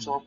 So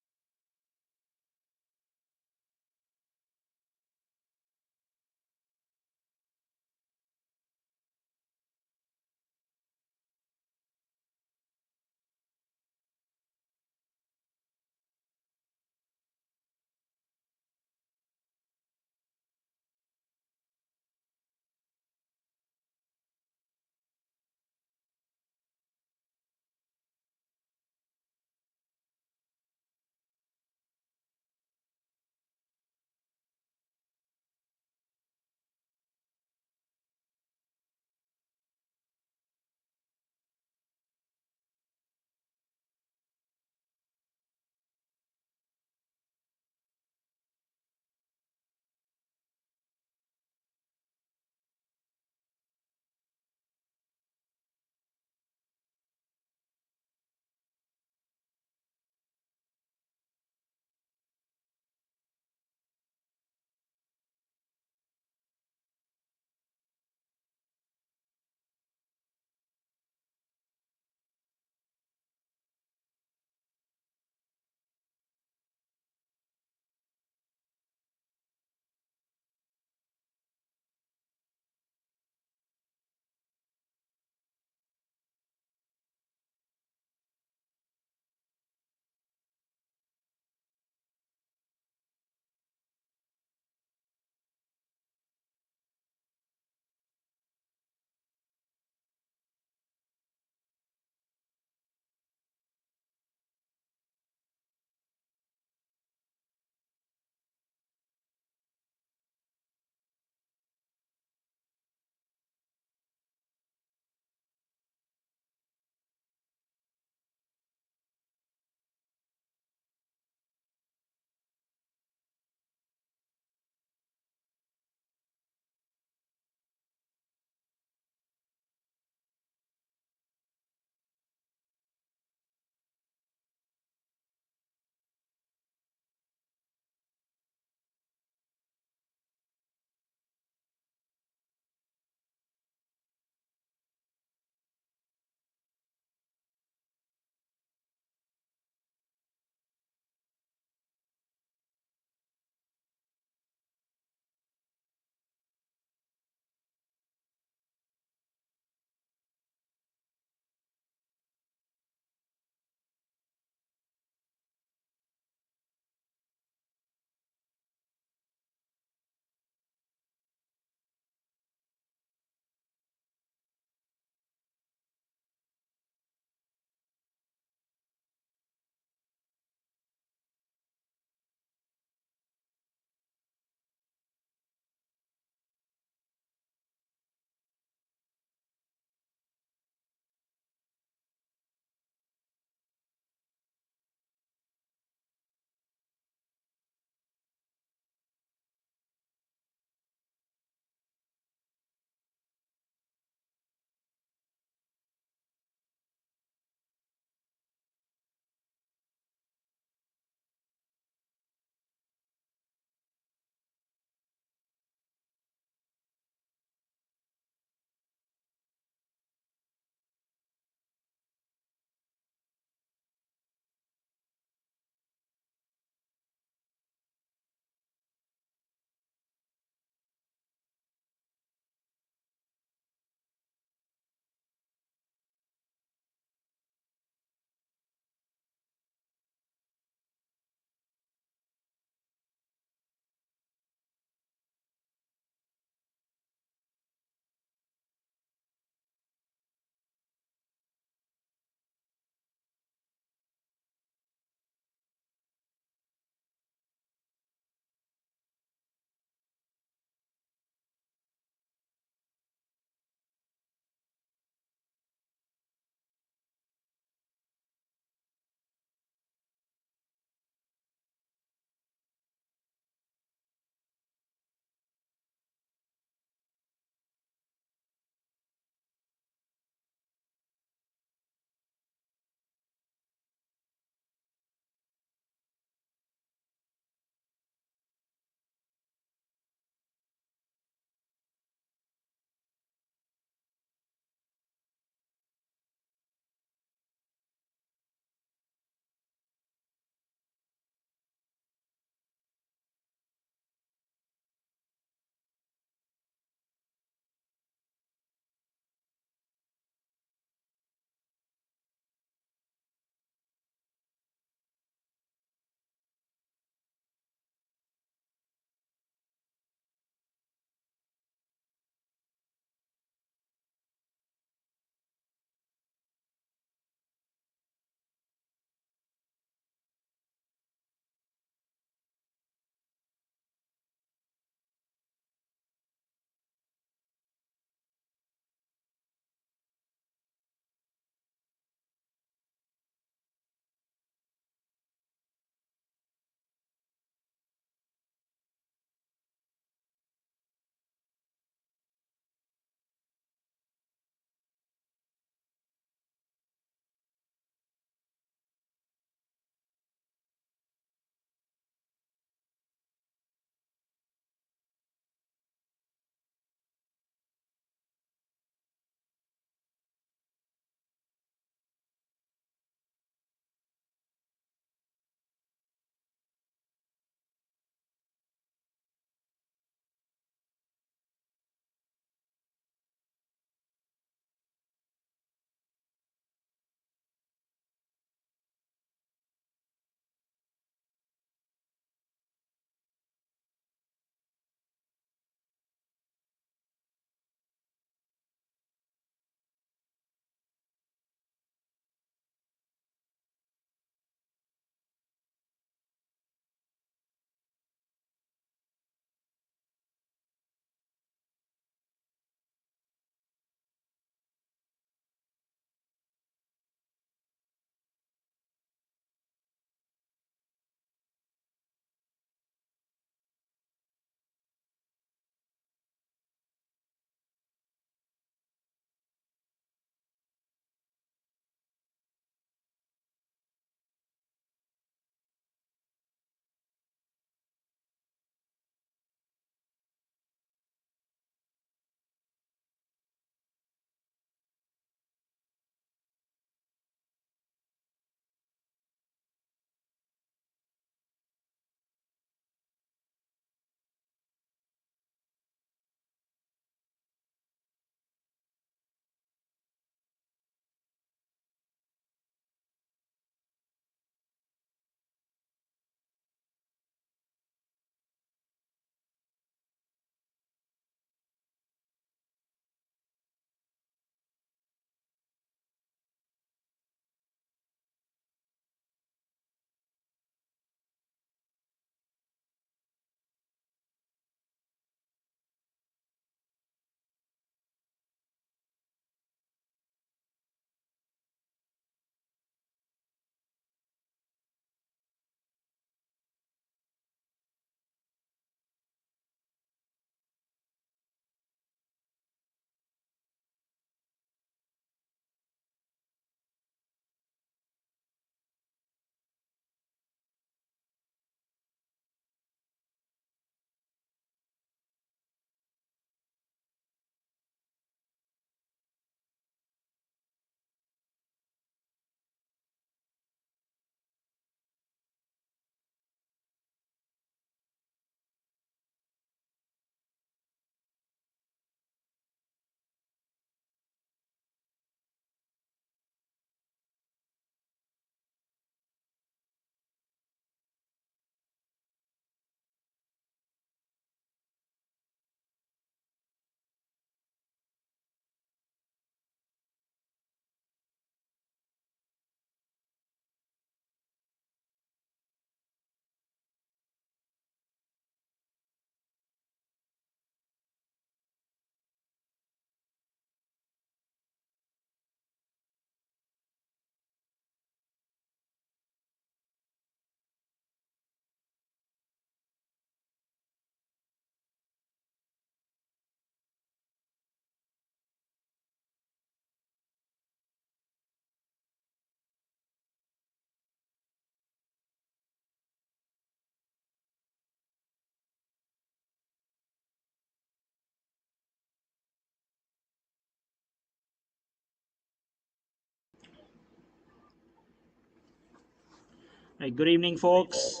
Good evening, folks.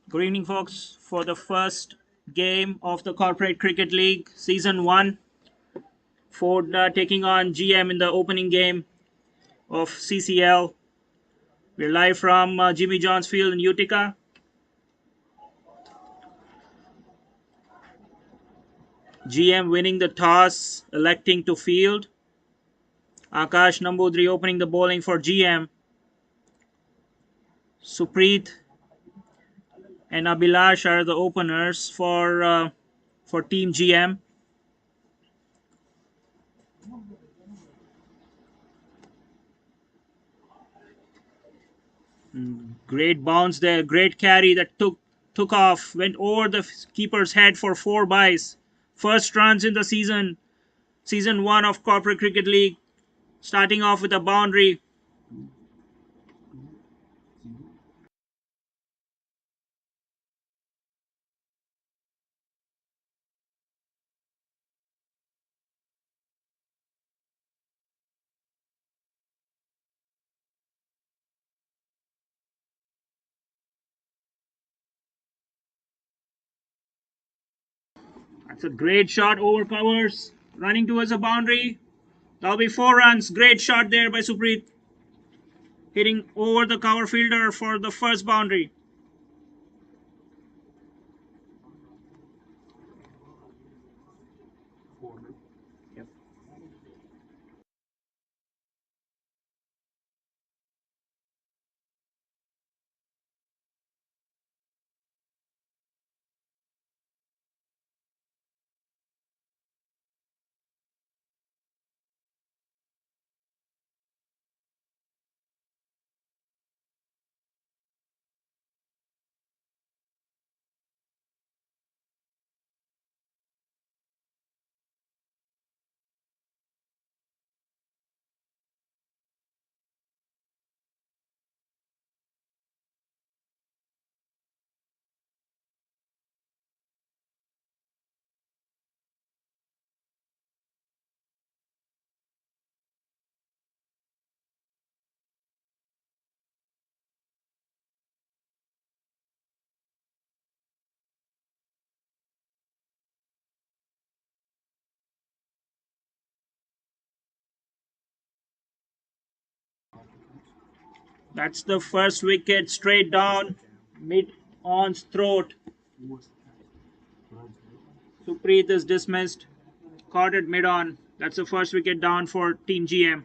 Good evening, folks. For the first game of the Corporate Cricket League Season 1, Ford taking on GM in the opening game of CCL. We're live from Jimmy John's Field in Utica. GM winning the toss, electing to field. Akash Nambudri opening the bowling for GM. Supreet and Abhilash are the openers for Team GM. Great bounce there, great carry that took off, went over the keeper's head for 4 byes. First runs in the season 1 of Corporate Cricket League, starting off with a boundary. That's a great shot over covers, running towards a boundary. That'll be 4 runs. Great shot there by Supreet, hitting over the cover fielder for the first boundary. That's the first wicket, straight down, mid on's throat. Supreet is dismissed, caught at mid on. That's the first wicket down for Team GM.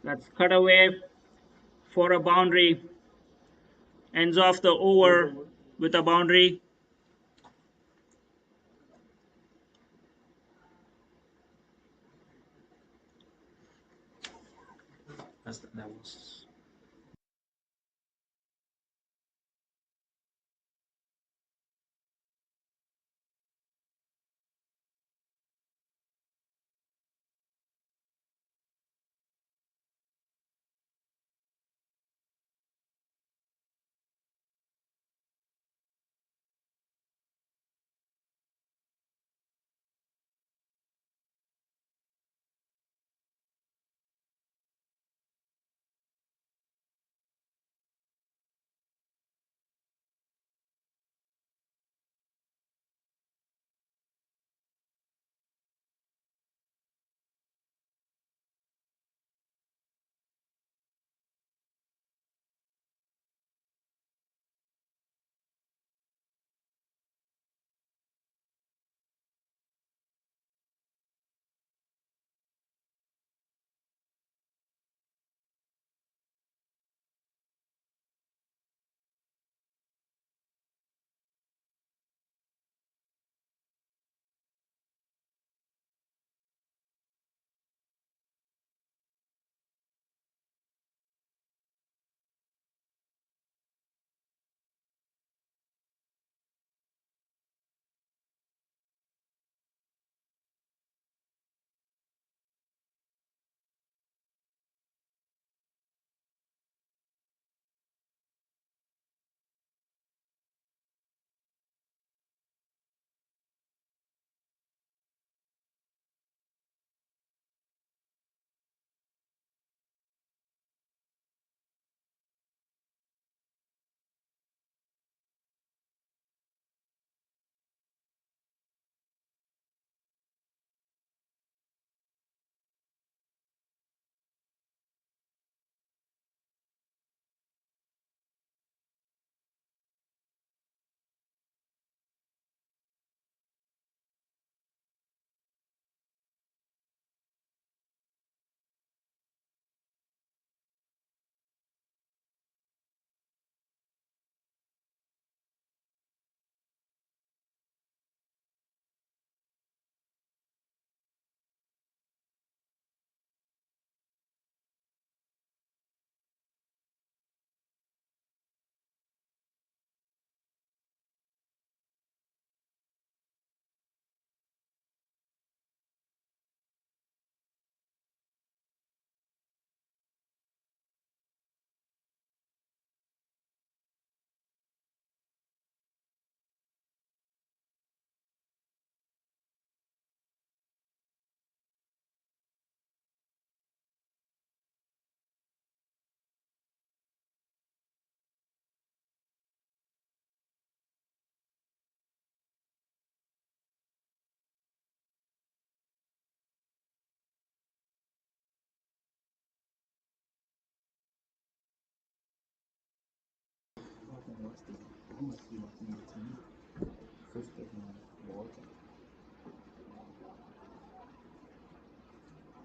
That's cut away for a boundary. Ends off the over with a boundary. That was.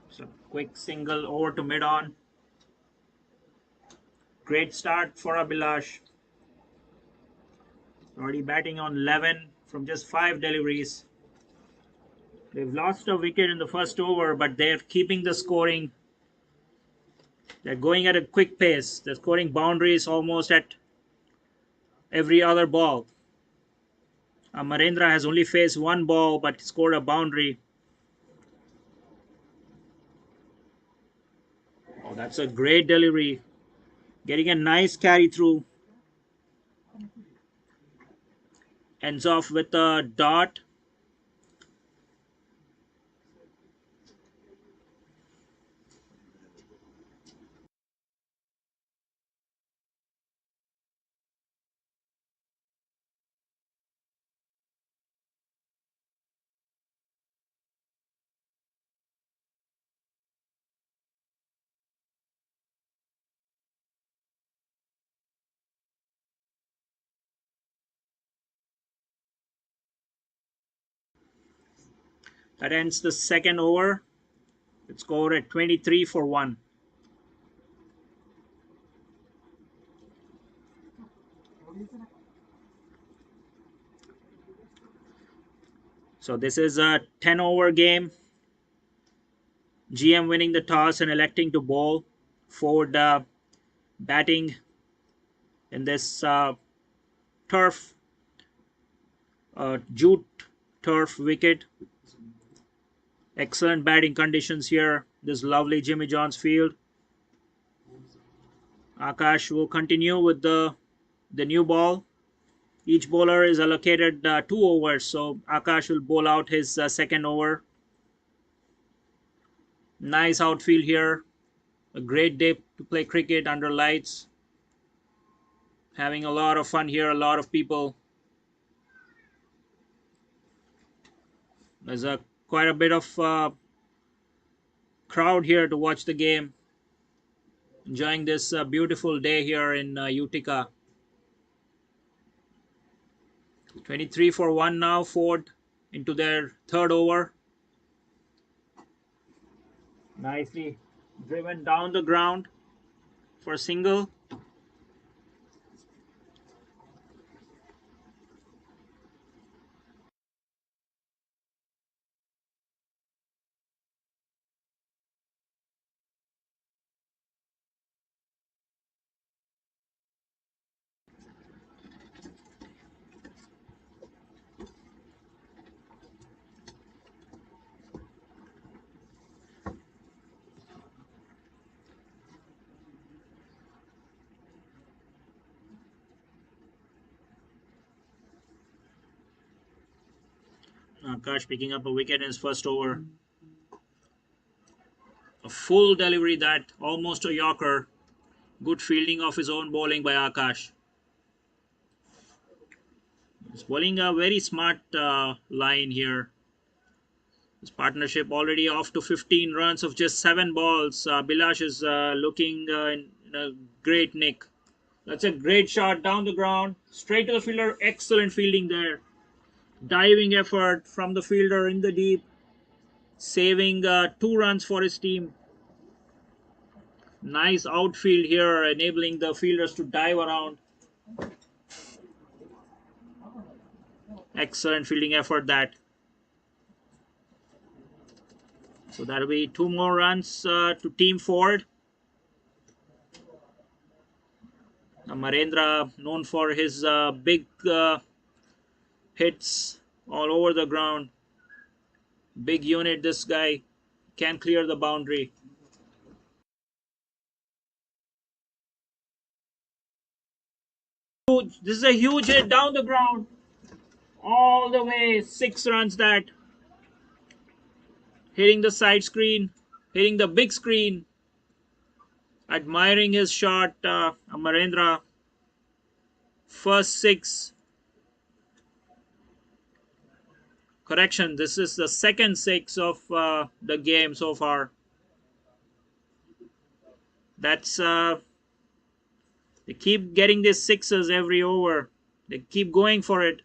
So quick single over to mid on. Great start for Abhilash. Already batting on 11 from just 5 deliveries. They've lost a wicket in the first over, but they're keeping the scoring. They're going at a quick pace. They're scoring boundaries almost at every other ball. Amarendra has only faced one ball but scored a boundary. Oh, that's a great delivery. Getting a nice carry through. Ends off with a dot. That ends the second over. It's scored at 23 for 1. So this is a 10 over game. GM winning the toss and electing to bowl. Ford batting in this turf, jute turf wicket. Excellent batting conditions here. This lovely Jimmy John's field. Akash will continue with the new ball. Each bowler is allocated 2 overs, so Akash will bowl out his second over. Nice outfield here. A great day to play cricket under lights. Having a lot of fun here, a lot of people. There's quite a bit of crowd here to watch the game. Enjoying this beautiful day here in Utica. 23 for 1 now. Ford into their third over. Nicely driven down the ground for a single. Akash picking up a wicket in his first over. A full delivery, that almost a Yorker. Good fielding of his own bowling by Akash. He's bowling a very smart line here. His partnership already off to 15 runs of just 7 balls. Bilash is looking in a great nick. That's a great shot down the ground. Straight to the fielder. Excellent fielding there. Diving effort from the fielder in the deep. Saving 2 runs for his team. Nice outfield here, enabling the fielders to dive around. Excellent fielding effort that. So that'll be 2 more runs to Team Ford. Marendra, known for his big hits all over the ground. Big unit, this guy can clear the boundary. This is a huge hit down the ground. All the way, 6 runs that. Hitting the side screen, hitting the big screen. Admiring his shot, Amarendra. First 6. Correction, this is the second 6 of the game so far. That's they keep getting these sixes every over. They keep going for it.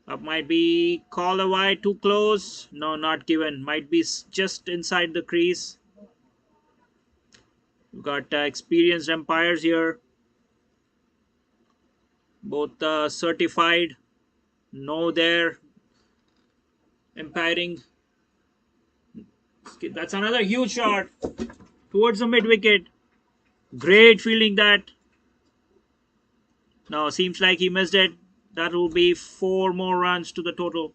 Up might be called a wide, too close. No, not given. Might be just inside the crease. We've got experienced umpires here. Both certified. No there. Umpiring. That's another huge shot towards the mid wicket. Great fielding that. No, seems like he missed it. That will be 4 more runs to the total.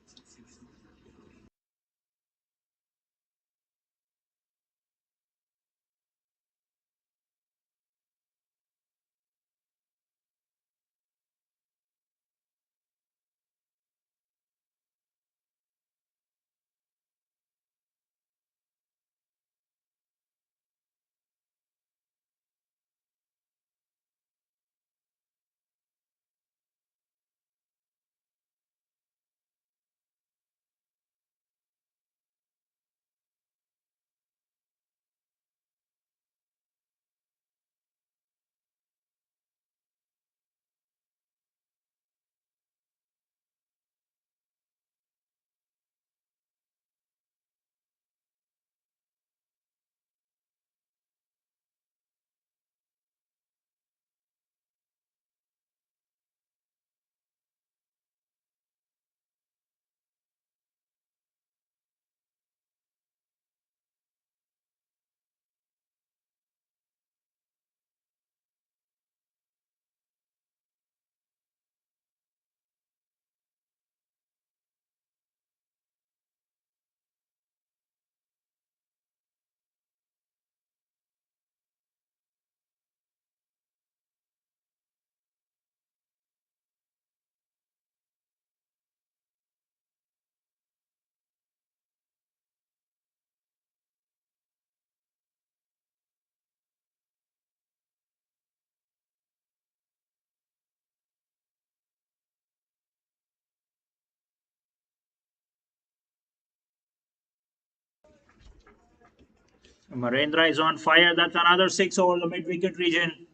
Marendra is on fire. That's another six over the mid wicket region.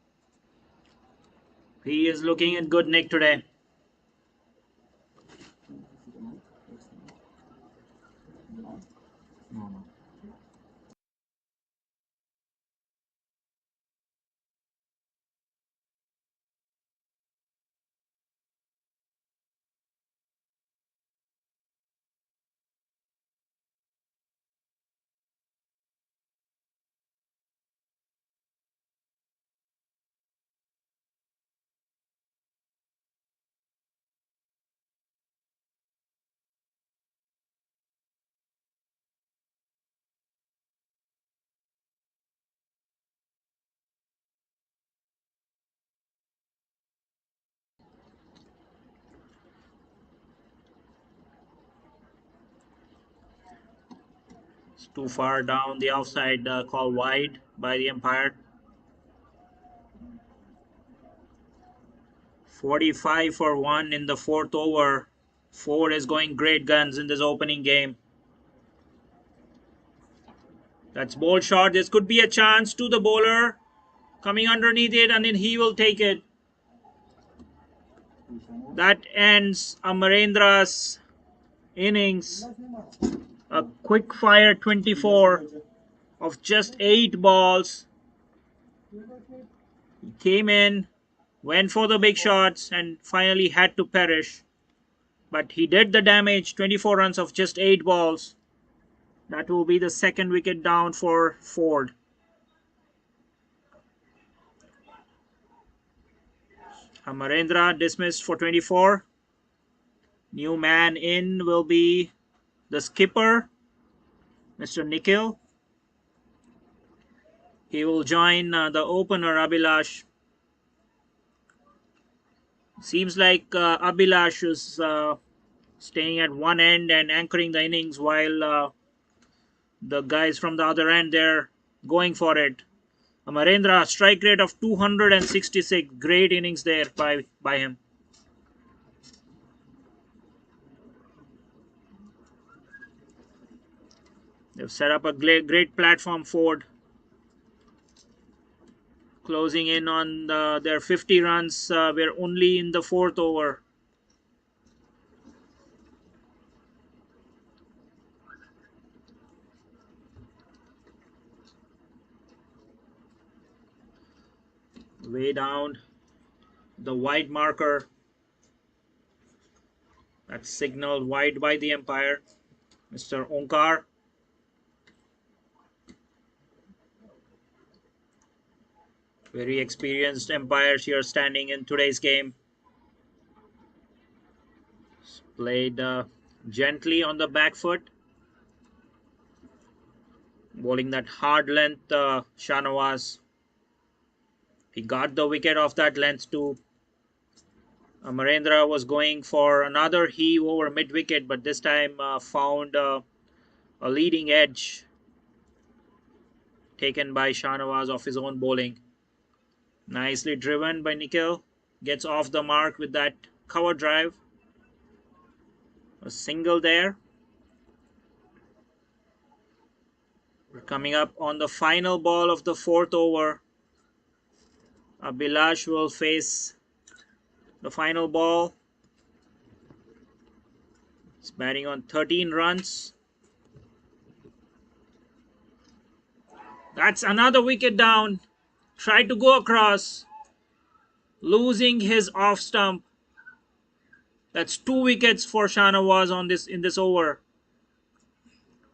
He is looking in good nick today. It's too far down the outside, call wide by the umpire. 45 for 1 in the fourth over. Ford is going great guns in this opening game. That's ball shot. This could be a chance to the bowler. Coming underneath it, and then he will take it. That ends Amarendra's innings. A quick fire 24 of just 8 balls. He came in, went for the big shots, and finally had to perish. But he did the damage. 24 runs of just 8 balls. That will be the second wicket down for Ford. Amarendra dismissed for 24. New man in will be the skipper, Mr. Nikhil. He will join the opener, Abhilash. Seems like Abhilash is staying at one end and anchoring the innings while the guys from the other end, they're going for it. Amarendra, strike rate of 266. Great innings there by him. They've set up a great platform. Ford closing in on their 50 runs. We're only in the fourth over. Way down, the wide marker. That's signaled wide by the umpire, Mr. Onkar. Very experienced umpires here standing in today's game. Played gently on the back foot. Bowling that hard length, Shanawaz. He got the wicket off that length too. Amarendra was going for another heave over mid wicket, but this time found a leading edge taken by Shanawaz off his own bowling. Nicely driven by Nikhil. Gets off the mark with that cover drive. A single there. We're coming up on the final ball of the fourth over. Abhilash will face the final ball. He's batting on 13 runs. That's another wicket down. Tried to go across. Losing his off stump. That's 2 wickets for Shanawaz on in this over.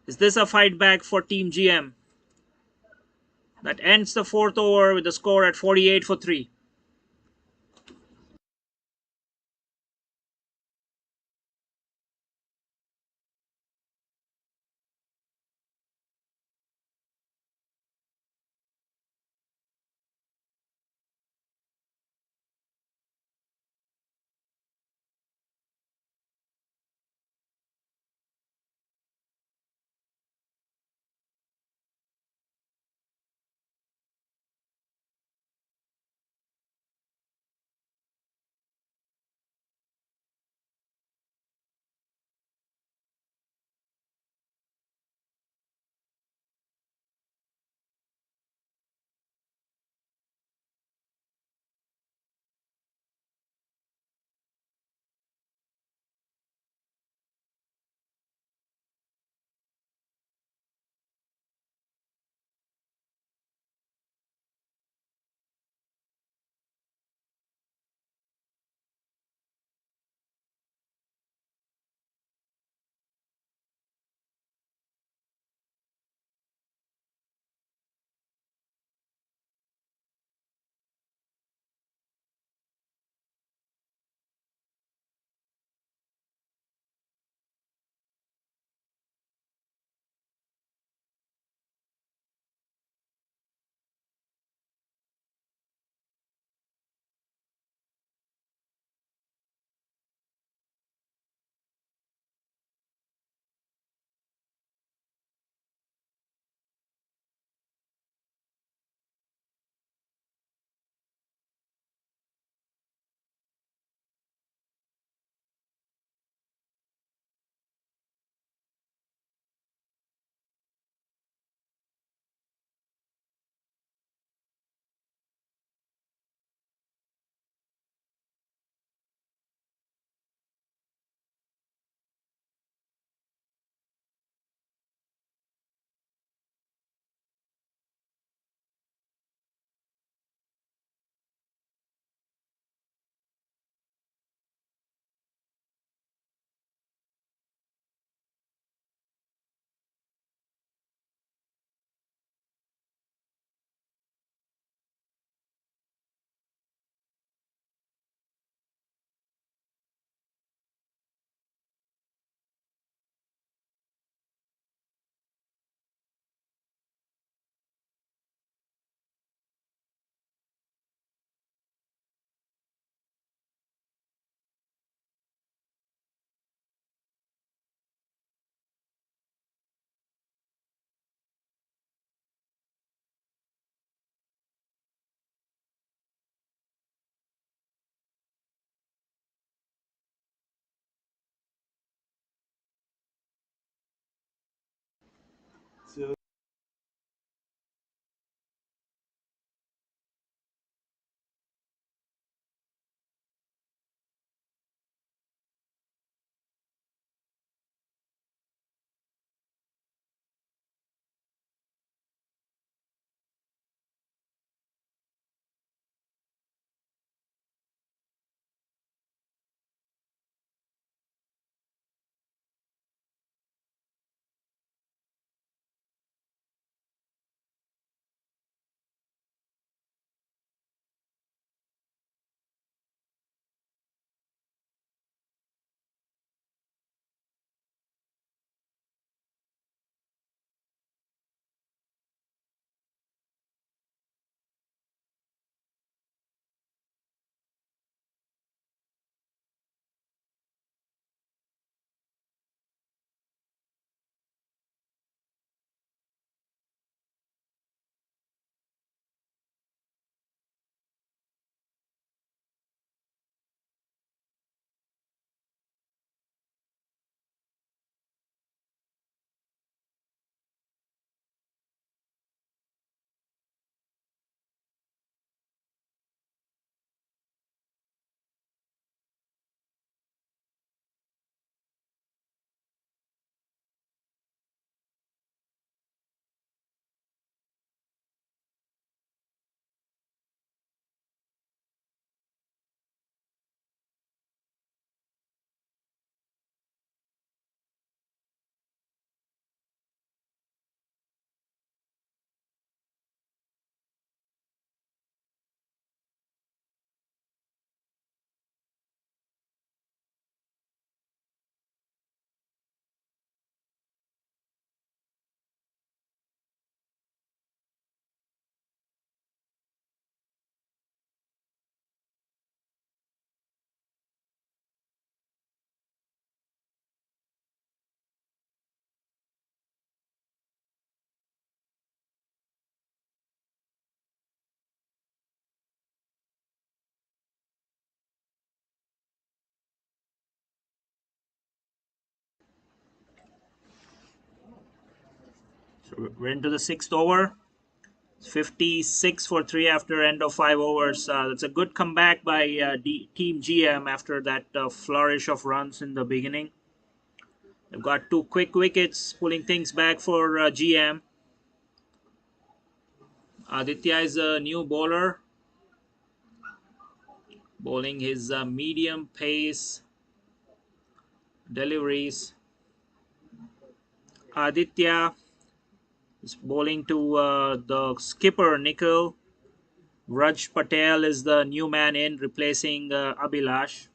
Is this a fight back for Team GM? That ends the fourth over with the score at 48 for 3. So we're into the sixth over. 56 for 3 after end of 5 overs. That's a good comeback by Team GM after that flourish of runs in the beginning. They've got 2 quick wickets, pulling things back for GM. Aditya is a new bowler, bowling his medium pace deliveries. Aditya is bowling to the skipper Nikhil. Raj Patel is the new man in, replacing Abhilash.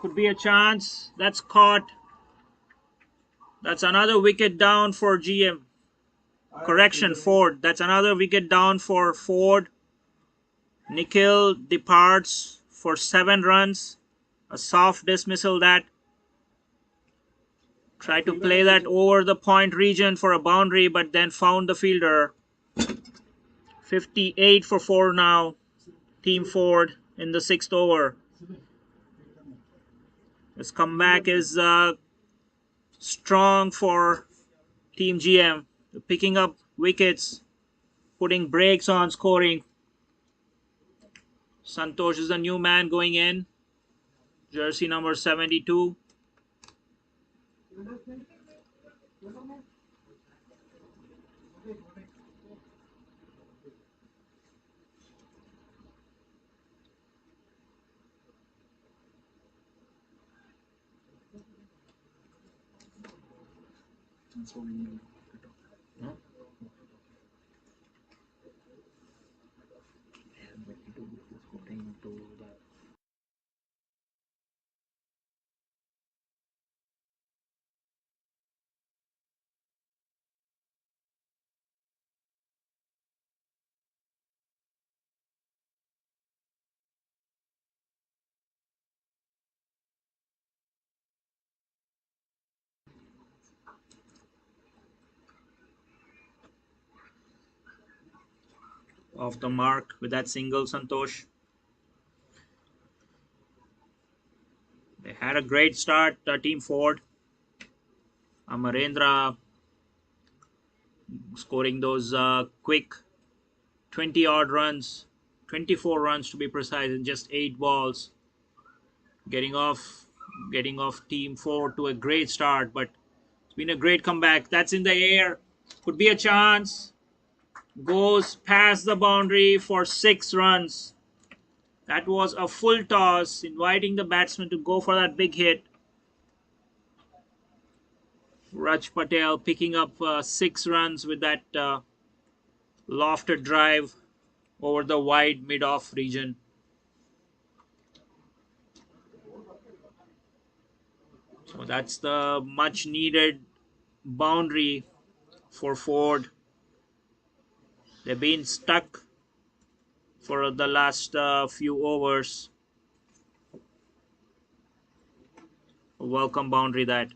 Could be a chance. That's caught. That's another wicket down for GM. Correction, Ford. That's another wicket down for Ford. Nikhil departs for 7 runs. A soft dismissal that. Tried to play that over the point region for a boundary, but then found the fielder. 58 for 4 now. Team Ford in the 6th over. This comeback is strong for Team GM. Picking up wickets, putting brakes on scoring. Santosh is the new man going in. Jersey number 72. Off the mark with that single, Santosh. They had a great start, Team Ford. Amarendra scoring those quick 20 odd runs, 24 runs to be precise, in just 8 balls. Getting off Team Ford to a great start, but it's been a great comeback. That's in the air. Could be a chance. Goes past the boundary for 6 runs. That was a full toss, inviting the batsman to go for that big hit. Raj Patel picking up 6 runs with that lofted drive over the wide mid-off region. So that's the much needed boundary for Ford. They've been stuck for the last few overs. A welcome boundary that.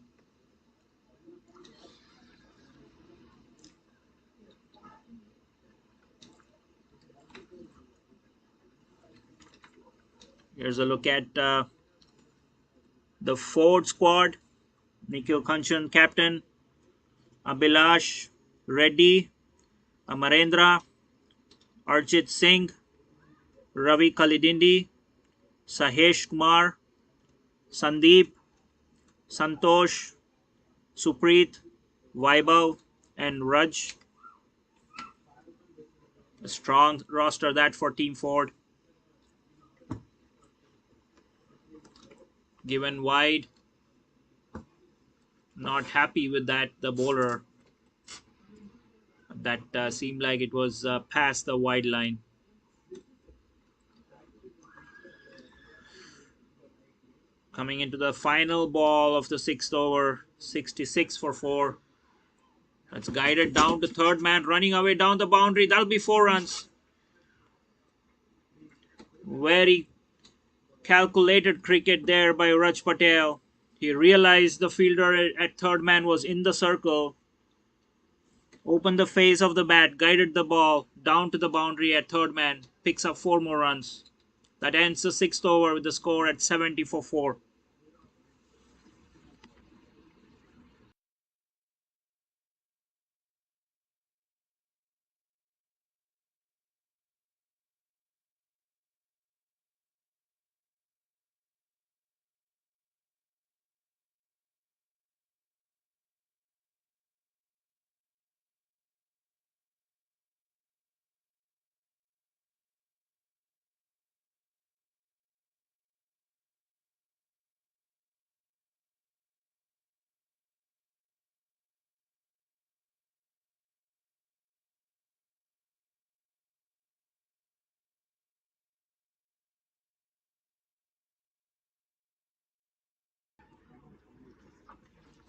Here's a look at the Ford squad. Nikhil Kanchan, captain. Abhilash, Reddy, Amarendra, Arjit Singh, Ravi Kalidindi, Sahesh Kumar, Sandeep, Santosh, Supreet, Vaibhav, and Raj. A strong roster that for Team Ford. Given wide. Not happy with that, the bowler. That seemed like it was past the wide line. Coming into the final ball of the 6th over, 66 for 4. That's guided down to third man, running away down the boundary. That'll be 4 runs. Very calculated cricket there by Raj Patel. He realized the fielder at third man was in the circle. Opened the face of the bat, guided the ball down to the boundary at third man. Picks up 4 more runs. That ends the 6th over with the score at 70 for 4.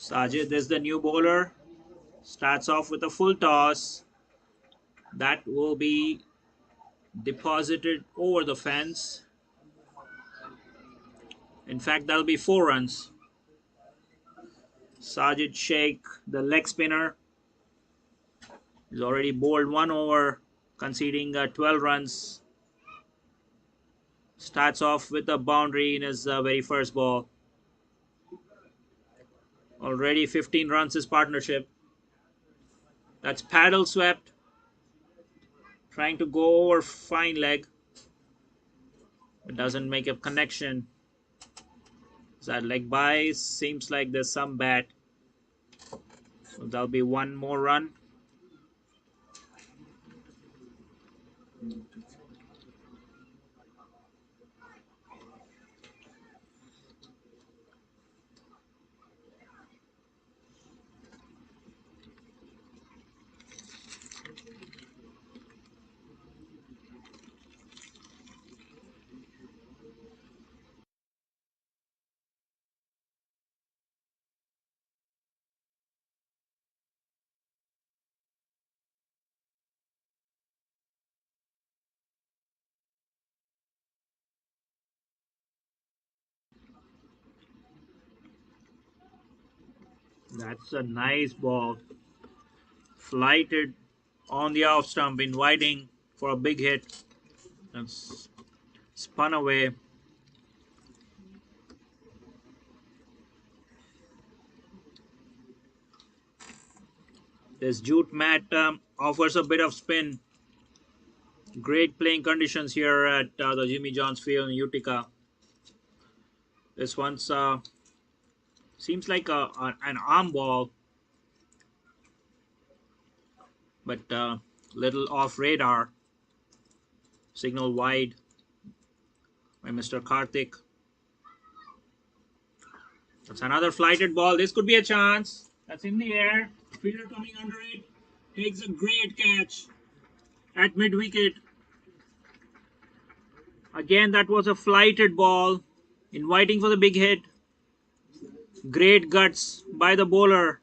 Sajid is the new bowler. Starts off with a full toss. That will be deposited over the fence. In fact, that'll be 4 runs. Sajid Sheikh, the leg spinner, is already bowled 1 over, conceding 12 runs. Starts off with a boundary in his very first ball. Already 15 runs his partnership. That's paddle swept. Trying to go over fine leg. It doesn't make a connection. Is that leg by? Seems like there's some bat. So there'll be one more run. That's a nice ball. Flighted on the off stump, inviting for a big hit. That's spun away. This jute mat offers a bit of spin. Great playing conditions here at the Jimmy John's Field in Utica. This one's seems like an arm ball, but little off radar. Signal wide by Mr. Karthik. That's another flighted ball. This could be a chance. That's in the air. Fielder coming under it. Takes a great catch at mid wicket. Again, that was a flighted ball. Inviting for the big hit. Great guts by the bowler.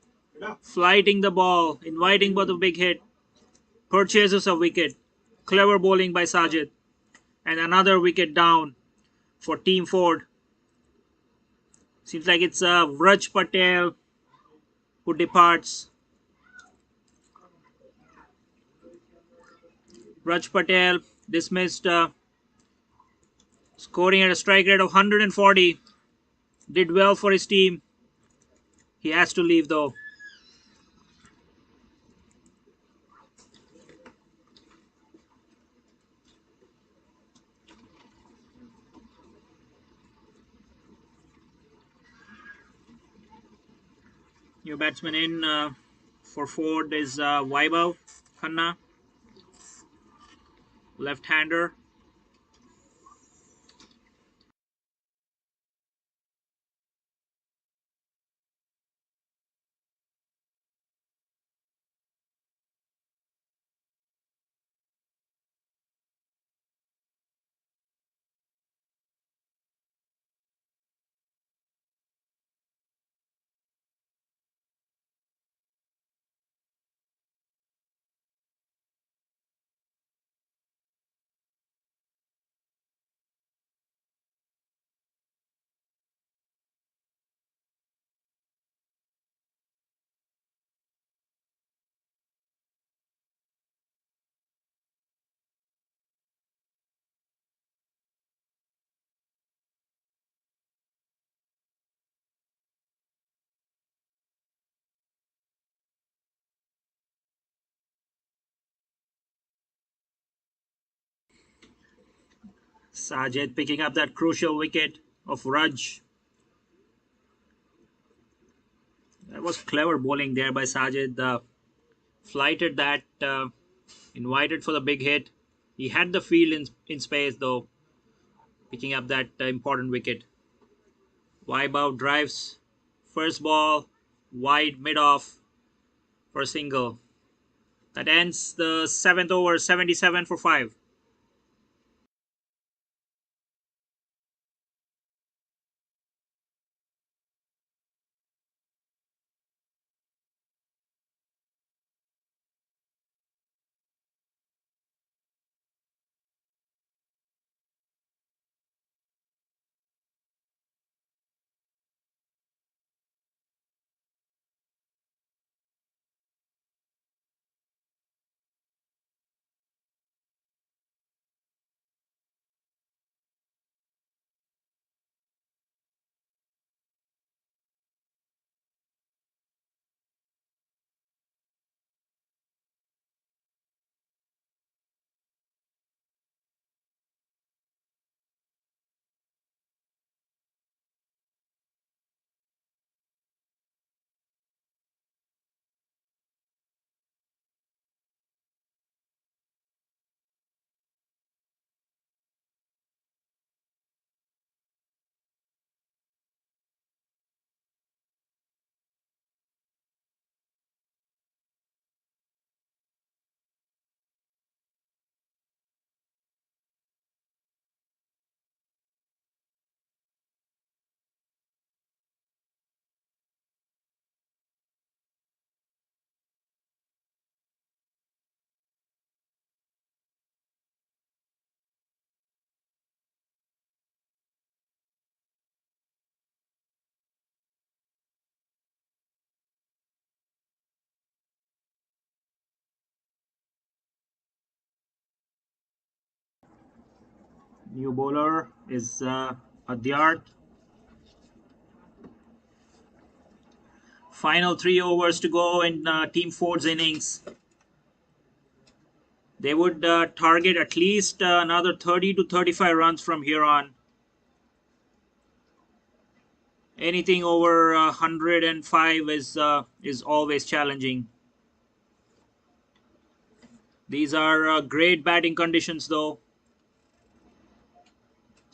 Flighting the ball. Inviting for the big hit. Purchases a wicket. Clever bowling by Sajid. And another wicket down for Team Ford. Seems like it's Vraj Patel who departs. Vraj Patel dismissed, scoring at a strike rate of 140. Did well for his team. He has to leave though. New batsman in for Ford is Vaibhav Khanna, left-hander. Sajid picking up that crucial wicket of Raj. That was clever bowling there by Sajid. Flighted that, invited for the big hit. He had the field in space though, picking up that important wicket. Vaibhav drives. First ball, wide mid off for a single. That ends the 7th over, 77 for 5. New bowler is Adyart. Final 3 overs to go in Team Ford's innings. They would target at least another 30 to 35 runs from here on. Anything over 105 is always challenging. These are great batting conditions, though.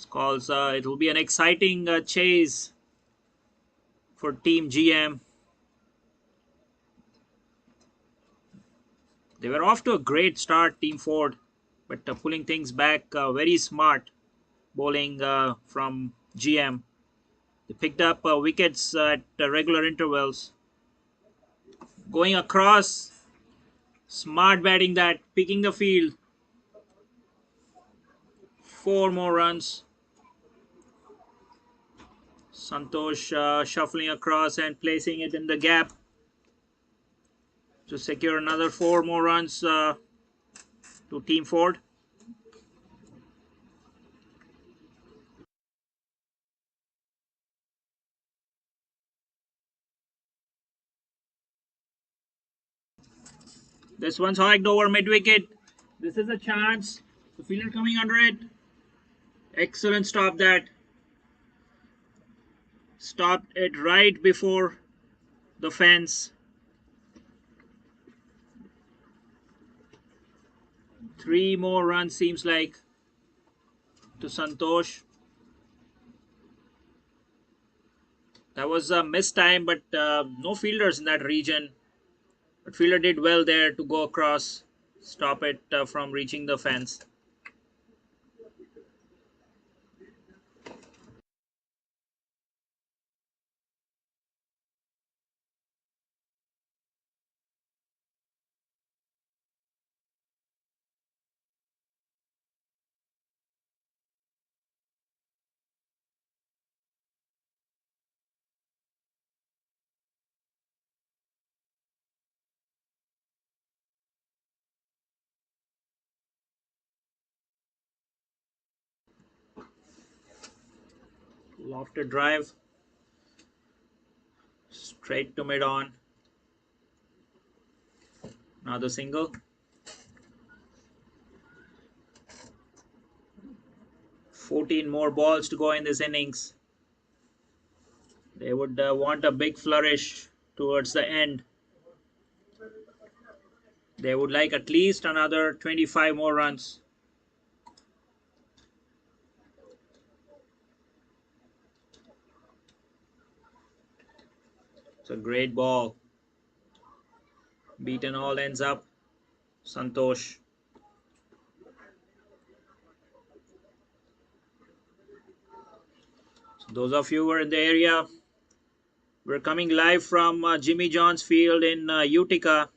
Calls. It will be an exciting chase for Team GM. They were off to a great start, Team Ford, but pulling things back very smart bowling from GM. They picked up wickets at regular intervals. Going across, smart batting that, picking the field. 4 more runs. Santosh shuffling across and placing it in the gap to secure another 4 more runs to Team Ford. This one's hiked over mid wicket. This is a chance. The fielder coming under it. Excellent stop that. Stopped it right before the fence. 3 more runs seems like to Santosh. That was a missed time, but no fielders in that region. But fielder did well there to go across, stop it from reaching the fence. Lofted drive, straight to mid on. Another single. 14 more balls to go in this innings. They would want a big flourish towards the end. They would like at least another 25 more runs. It's a great ball. Beaten all ends up. Santosh. So those of you who are in the area, we're coming live from Jimmy John's field in Utica.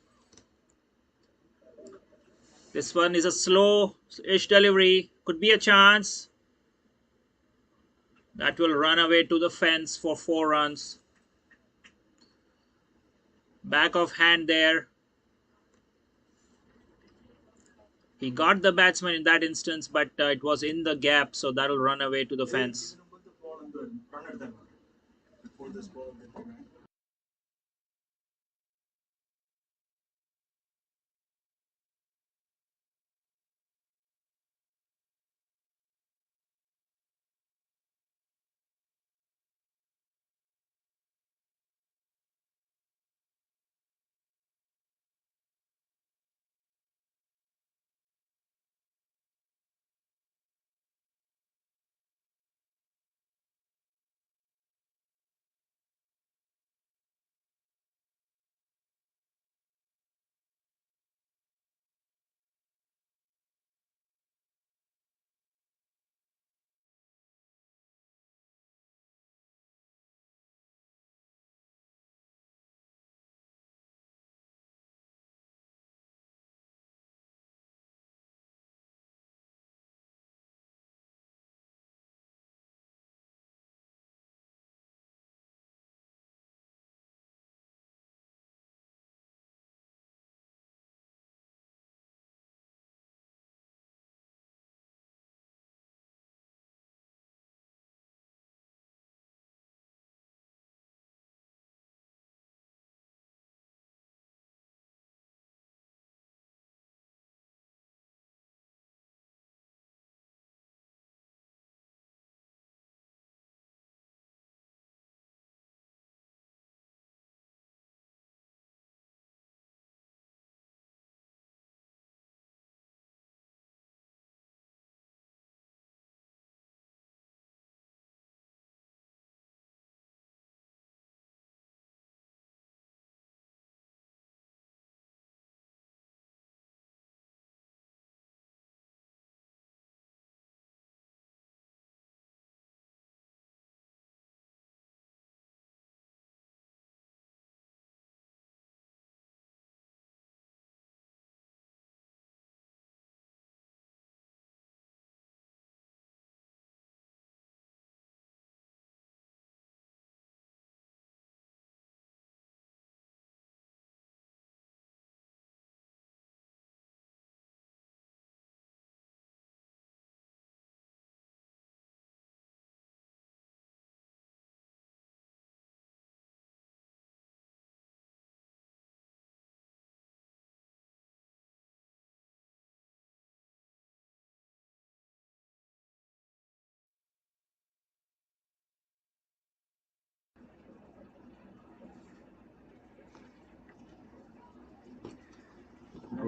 This one is a slow-ish delivery. Could be a chance. That will run away to the fence for 4 runs. Back of hand there. He got the batsman in that instance, but it was in the gap, so that'll run away to the fence.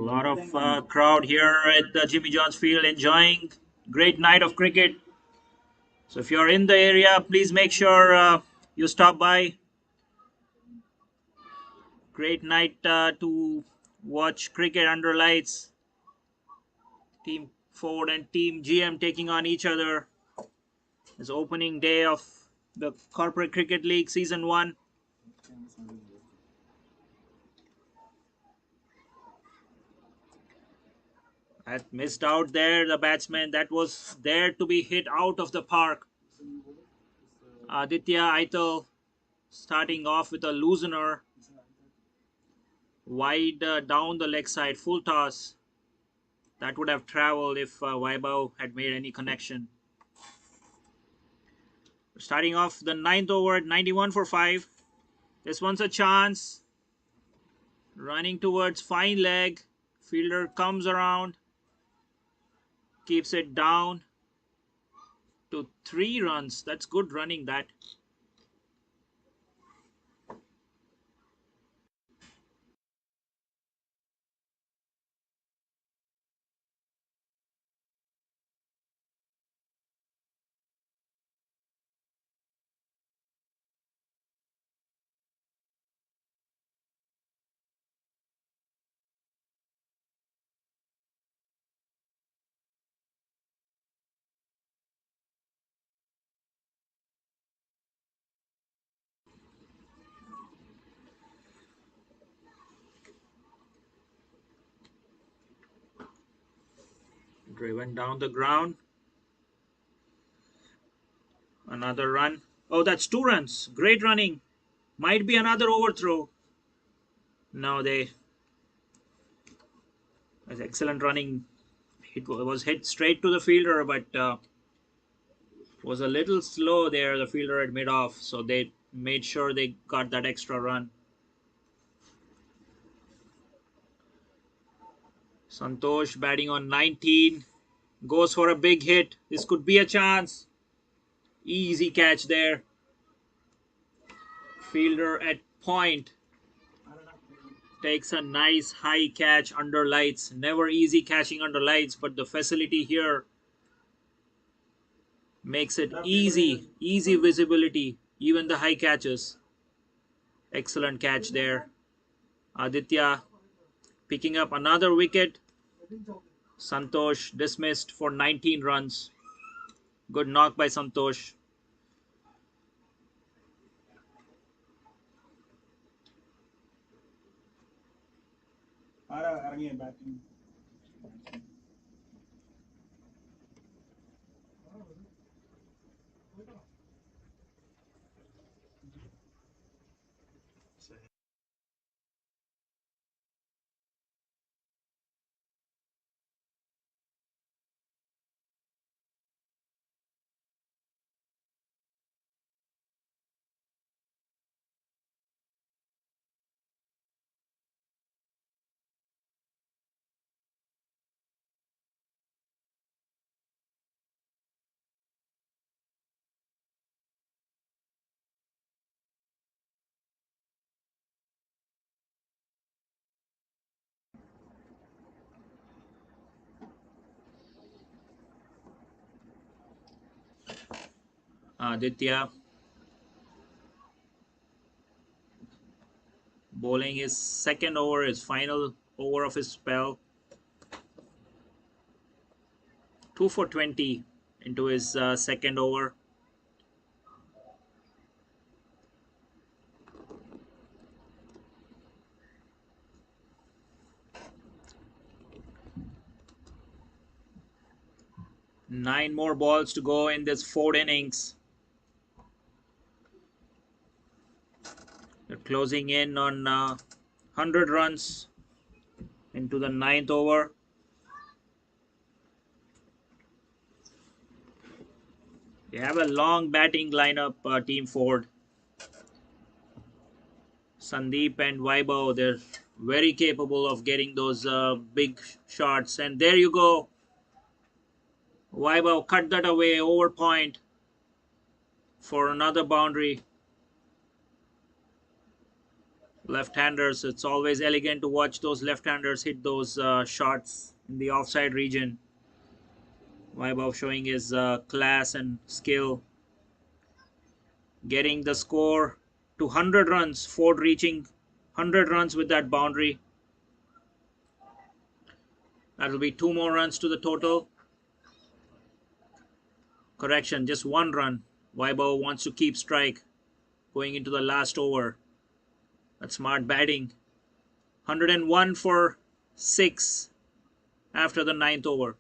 lot of crowd here at the Jimmy John's Field enjoying great night of cricket. So if you're in the area, please make sure you stop by. Great night to watch cricket under lights. Team Ford and Team GM taking on each other. It's opening day of the Corporate Cricket League Season 1. That missed out there, the batsman. That was there to be hit out of the park. Aditya Aital starting off with a loosener. Wide down the leg side, full toss. That would have traveled if Vaibhav had made any connection. Starting off the ninth over at 91 for 5. This one's a chance. Running towards fine leg. Fielder comes around. Keeps it down to 3 runs. That's good running that. Driven down the ground. Another run. Oh, that's 2 runs. Great running. Might be another overthrow. No, they. That's excellent running. It was hit straight to the fielder, but was a little slow there. The fielder had made off, so they made sure they got that extra run. Santosh batting on 19. Goes for a big hit. This could be a chance. Easy catch there. Fielder at point. Takes a nice high catch under lights. Never easy catching under lights, but the facility here makes it easy. Easy visibility. Even the high catches. Excellent catch there. Aditya picking up another wicket. Santosh dismissed for 19 runs. Good knock by Santosh. Aditya bowling his second over, his final over of his spell. 2 for 20 into his second over. Nine more balls to go in this 4th innings. They're closing in on 100 runs into the 9th over. They have a long batting lineup, Team Ford. Sandeep and Vaibhav, they're very capable of getting those big shots. And there you go. Vaibhav cut that away over point for another boundary. Left-handers, it's always elegant to watch those left-handers hit those shots in the offside region. Vaibhav showing his class and skill. Getting the score to 100 runs. Ford reaching 100 runs with that boundary. That will be 2 more runs to the total. Correction, just 1 run. Vaibhav wants to keep strike going into the last over. That's smart batting. 101 for 6 after the 9th over.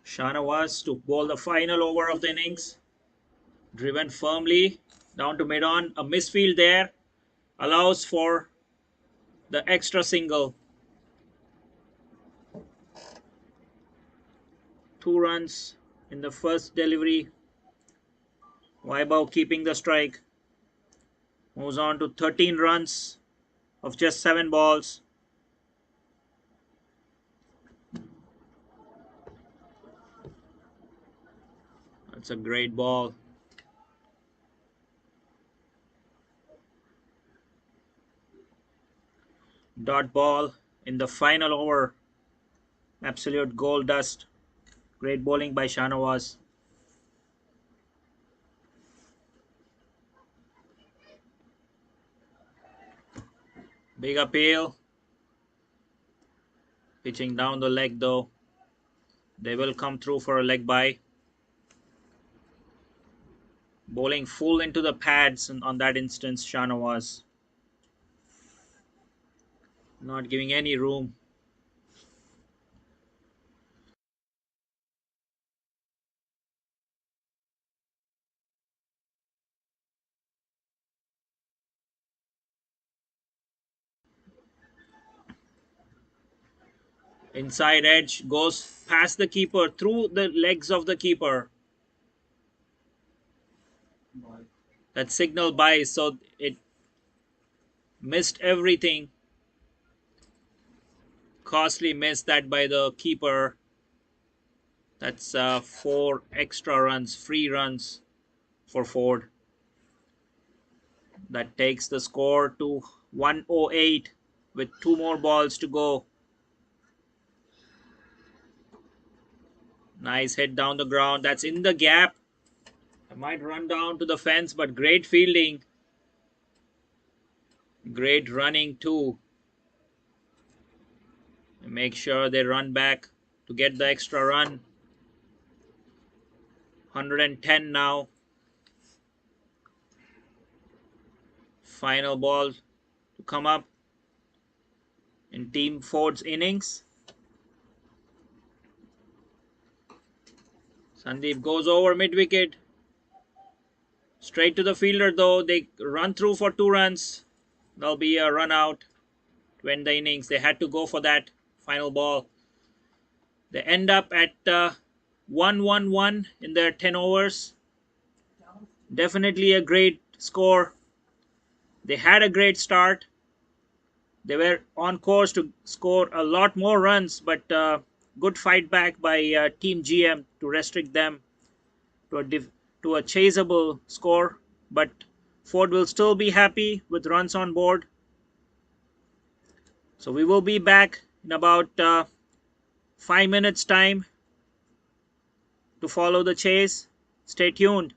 Shanawaz to bowl the final over of the innings. Driven firmly down to mid-on. A misfield there allows for the extra single. 2 runs in the first delivery. Vaibhav keeping the strike. Moves on to 13 runs of just 7 balls. That's a great ball. Dot ball in the final over. Absolute gold dust. Great bowling by Shanawaz. Big appeal. Pitching down the leg though. They will come through for a leg bye. Bowling full into the pads on that instance, Shanawaz. Not giving any room. Inside edge goes past the keeper, through the legs of the keeper. That signal by, so it missed everything. Costly miss that by the keeper. That's 4 extra runs, free runs for Ford. That takes the score to 108 with 2 more balls to go. Nice hit down the ground. That's in the gap. I might run down to the fence, but great fielding. Great running too. Make sure they run back to get the extra run. 110 now. Final ball to come up in Team Ford's innings. Sandeep goes over mid-wicket. Straight to the fielder though. They run through for 2 runs. There'll be a run out to end the innings. They had to go for that final ball. They end up at 1-1-1 in their 10 overs. Definitely a great score. They had a great start. They were on course to score a lot more runs, but good fight back by Team GM to restrict them to a chaseable score. But Ford will still be happy with runs on board. So we will be back in about 5 minutes time to follow the chase. Stay tuned.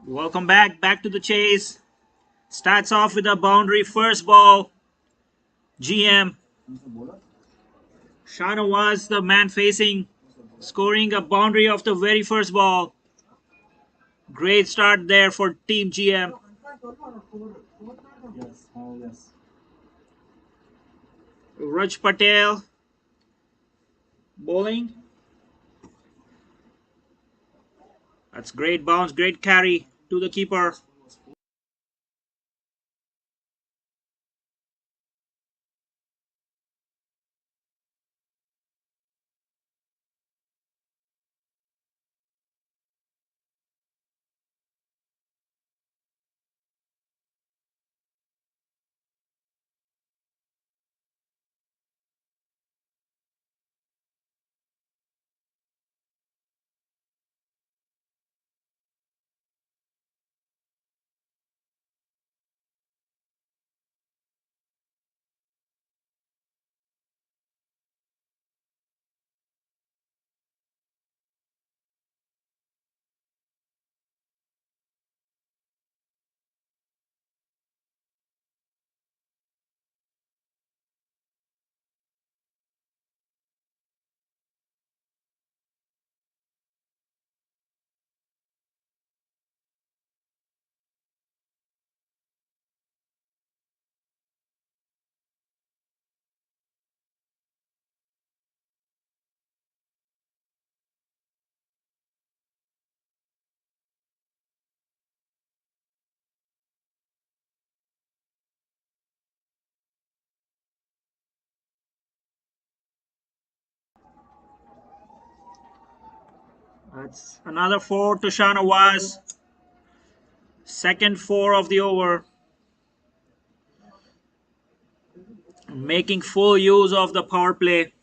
Welcome back to the chase. Starts off with a boundary first ball. GM Shana was the man facing, scoring a boundary of the very first ball. Great start there for Team GM. Raj Patel bowling. That's great bounce, great carry to the keeper. That's another four to Shana was. Second four of the over. Making full use of the power play.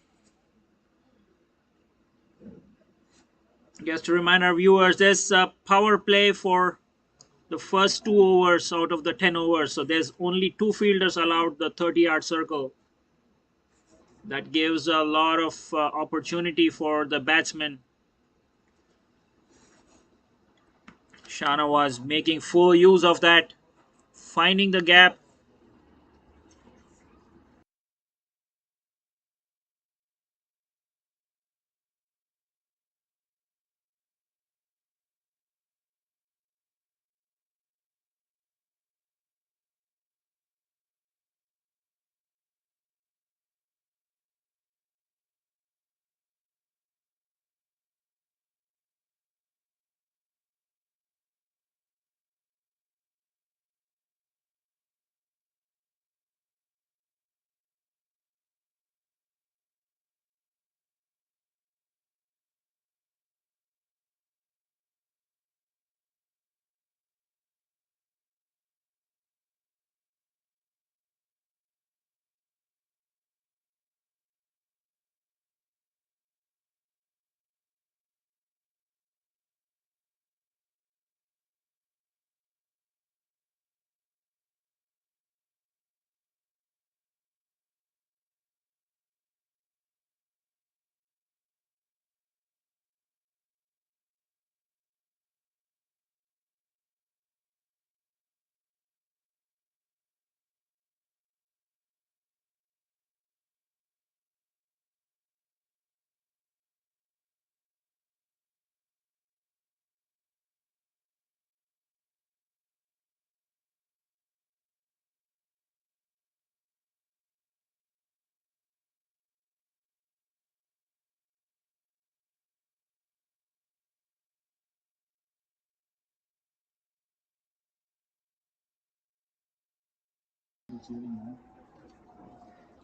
Just to remind our viewers, there's a power play for the first 2 overs out of the 10 overs. So there's only two fielders allowed the 30-yard circle. That gives a lot of opportunity for the batsmen. Shana was making full use of that, finding the gap.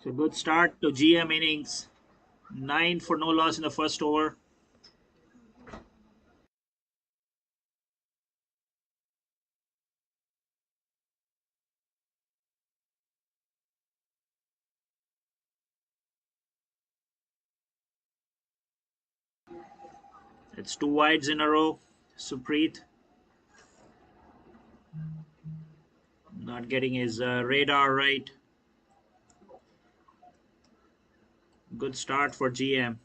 So good start to GM innings. 9 for no loss in the first over. It's two wides in a row. Supreet not getting his radar right. Good start for GM.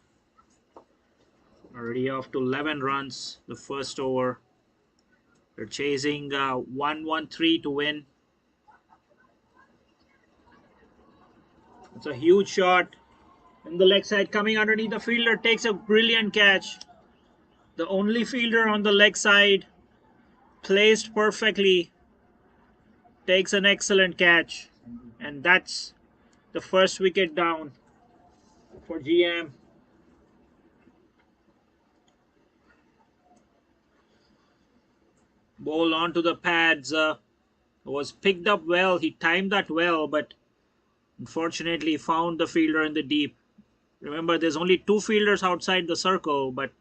Already off to 11 runs the first over. They're chasing 1-1-3 to win. It's a huge shot in the leg side coming underneath the fielder. Takes a brilliant catch. The only fielder on the leg side, placed perfectly, takes an excellent catch. And that's the first wicket down for GM. Ball onto the pads. Was picked up well. He timed that well, but unfortunately found the fielder in the deep. Remember, there's only two fielders outside the circle, but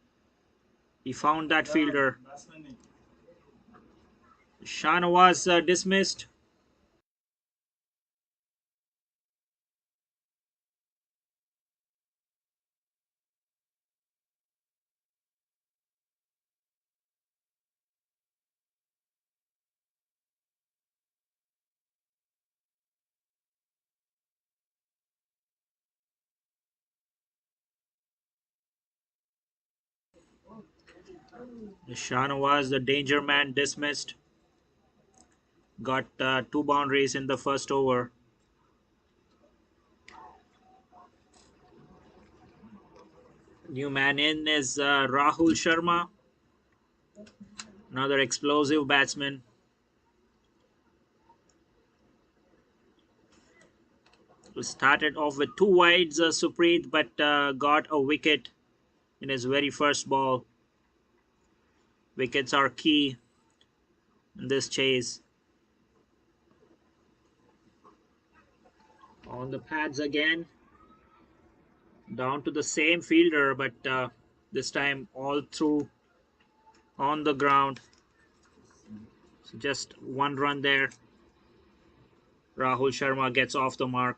he found that fielder. Shana was dismissed. Shana was the danger man dismissed. Got two boundaries in the first over. New man in is Rahul Sharma, another explosive batsman. Who started off with two wides, Supreet, but got a wicket in his very first ball. Wickets are key in this chase. On the pads again. Down to the same fielder, but this time all through on the ground. So just one run there. Rahul Sharma gets off the mark.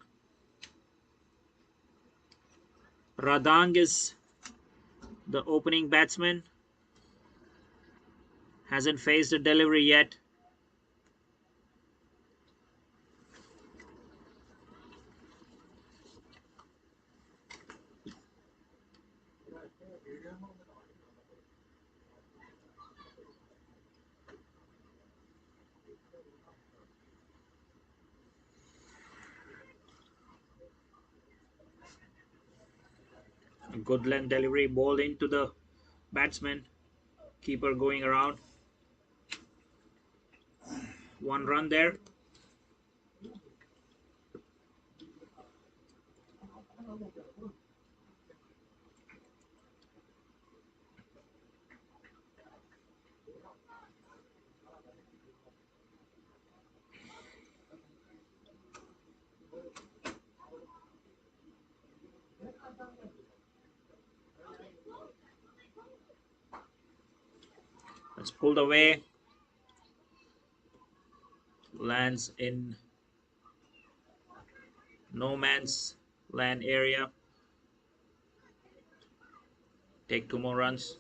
Radang is the opening batsman. Hasn't faced a delivery yet. A good length delivery, ball into the batsman. Keeper going around. One run there. It's pulled away. Lands in no man's land area. Take two more runs.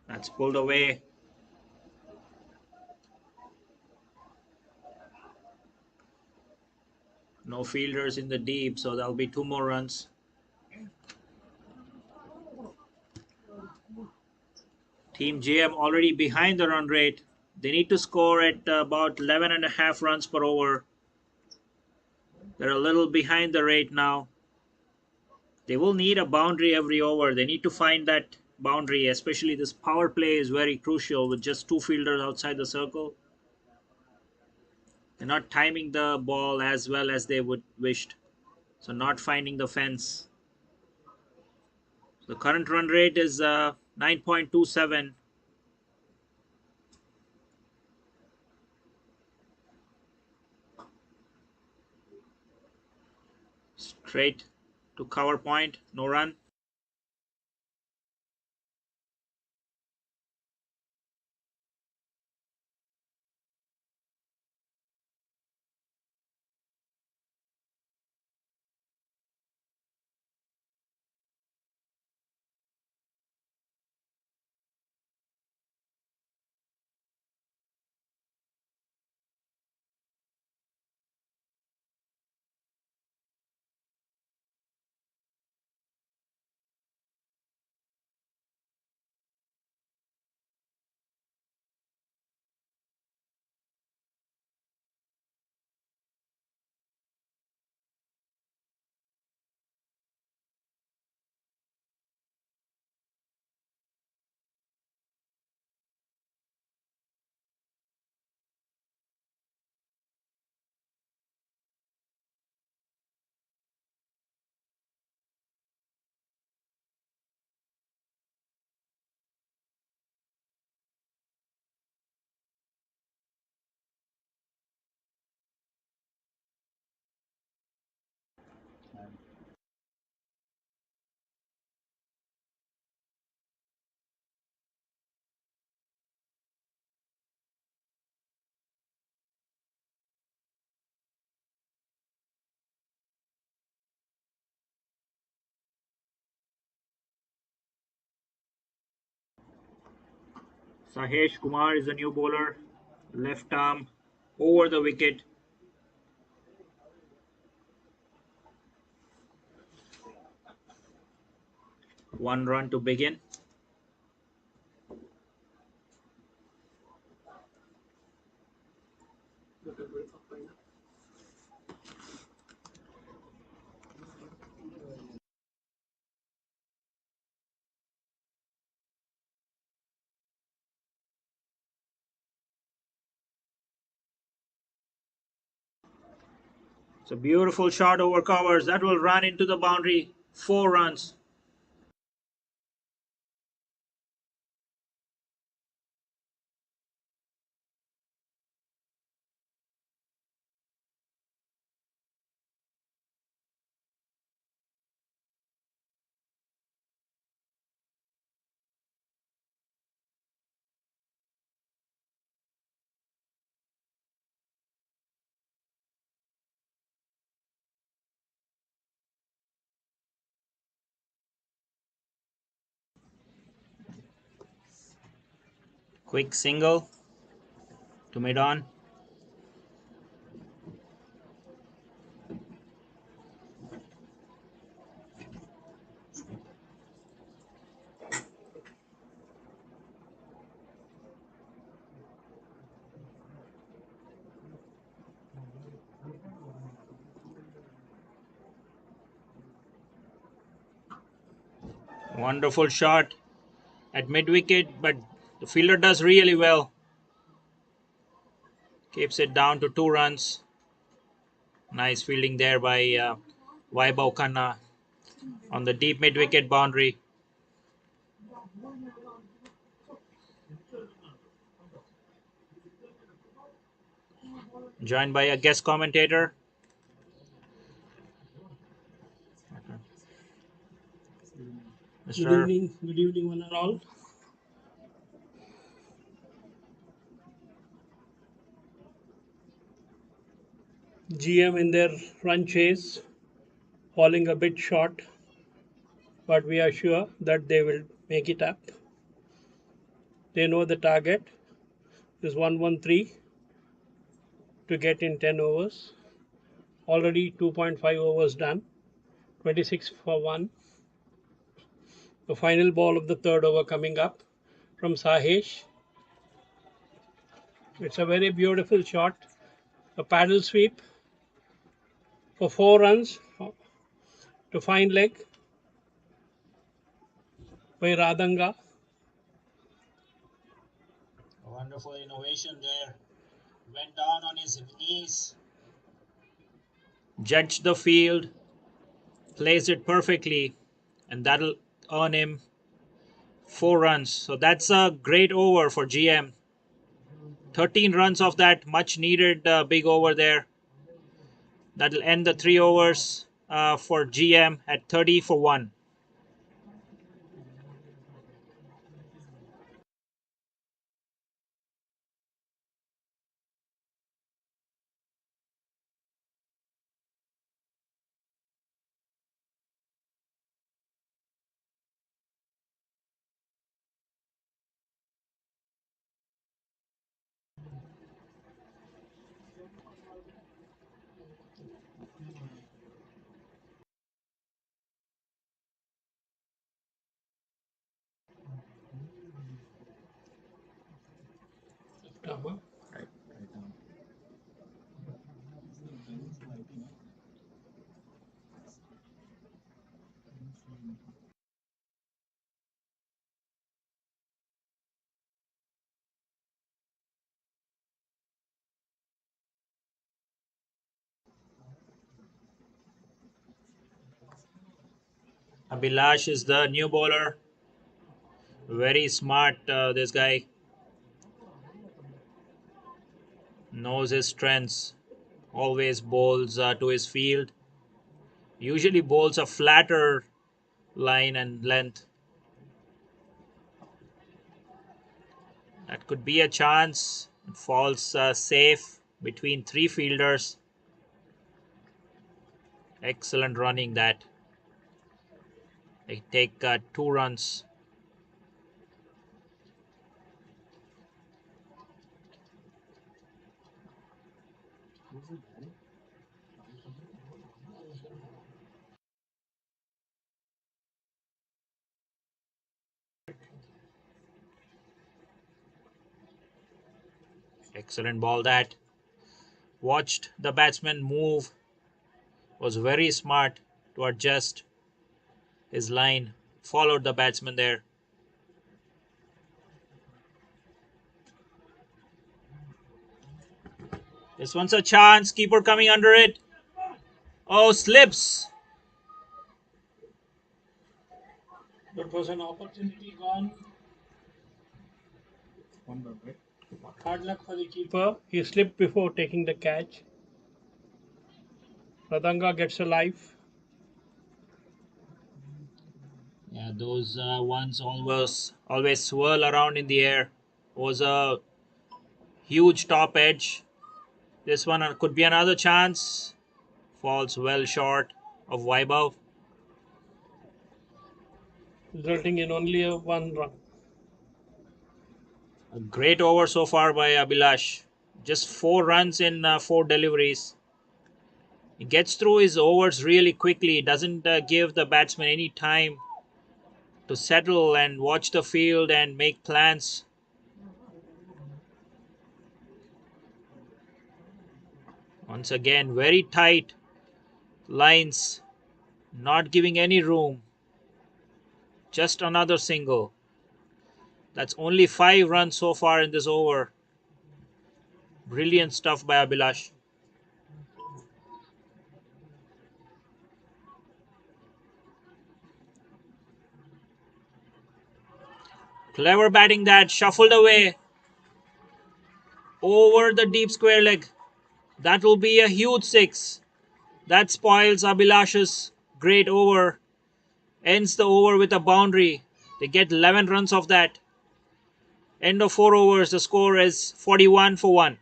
That's pulled away. No fielders in the deep, so there'll be two more runs. Team JM already behind the run rate. They need to score at about 11.5 runs per over. They're a little behind the rate now. They will need a boundary every over. They need to find that boundary, especially this power play is very crucial with just two fielders outside the circle. They're not timing the ball as well as they would wished. So not finding the fence. The current run rate is 9.27. Straight to cover point, no run. Sahesh Kumar is the new bowler. Left arm over the wicket. One run to begin. It's a beautiful shot over covers. That will run into the boundary. 4 runs. Quick single to mid on. Wonderful shot at mid wicket, but the fielder does really well. Keeps it down to 2 runs. Nice fielding there by Vaibhav Khanna on the deep mid wicket boundary. Joined by a guest commentator. Mr. Good evening, one and all. GM in their run chase, falling a bit short, but we are sure that they will make it up. They know the target is 113 to get in 10 overs. Already 2.5 overs done, 26 for 1. The final ball of the third over coming up from Sahesh. It's a very beautiful shot. A paddle sweep for 4 runs to fine leg by Radanga. A wonderful innovation there. Went down on his knees. Judged the field. Plays it perfectly. And that'll earn him 4 runs. So that's a great over for GM. 13 runs of that much needed big over there. That'll end the 3 overs for GM at 30 for 1. Abhilash is the new bowler. Very smart, this guy. Knows his strengths. Always bowls to his field. Usually bowls a flatter line and length. That could be a chance. It falls safe between 3 fielders. Excellent running that. They take 2 runs. Excellent ball that. Watched the batsman move. Was very smart to adjust his line. Followed the batsman there. This one's a chance. Keeper coming under it. Oh, slips. That was an opportunity gone. Hard luck for the keeper. He slipped before taking the catch. Radanga gets a life. Yeah, those ones always swirl around in the air. Was a huge top edge. This one could be another chance. Falls well short of Vaibhav. Resulting in only a 1 run. A great over so far by Abhilash. Just 4 runs in 4 deliveries. He gets through his overs really quickly. Doesn't give the batsman any time to settle and watch the field and make plans. Once again, very tight lines, not giving any room. Just another single. That's only 5 runs so far in this over. Brilliant stuff by Abhilash. Clever batting that, shuffled away over the deep square leg. That will be a huge 6. That spoils Abhilash's great over. Ends the over with a boundary. They get 11 runs off that. End of 4 overs, the score is 41 for 1.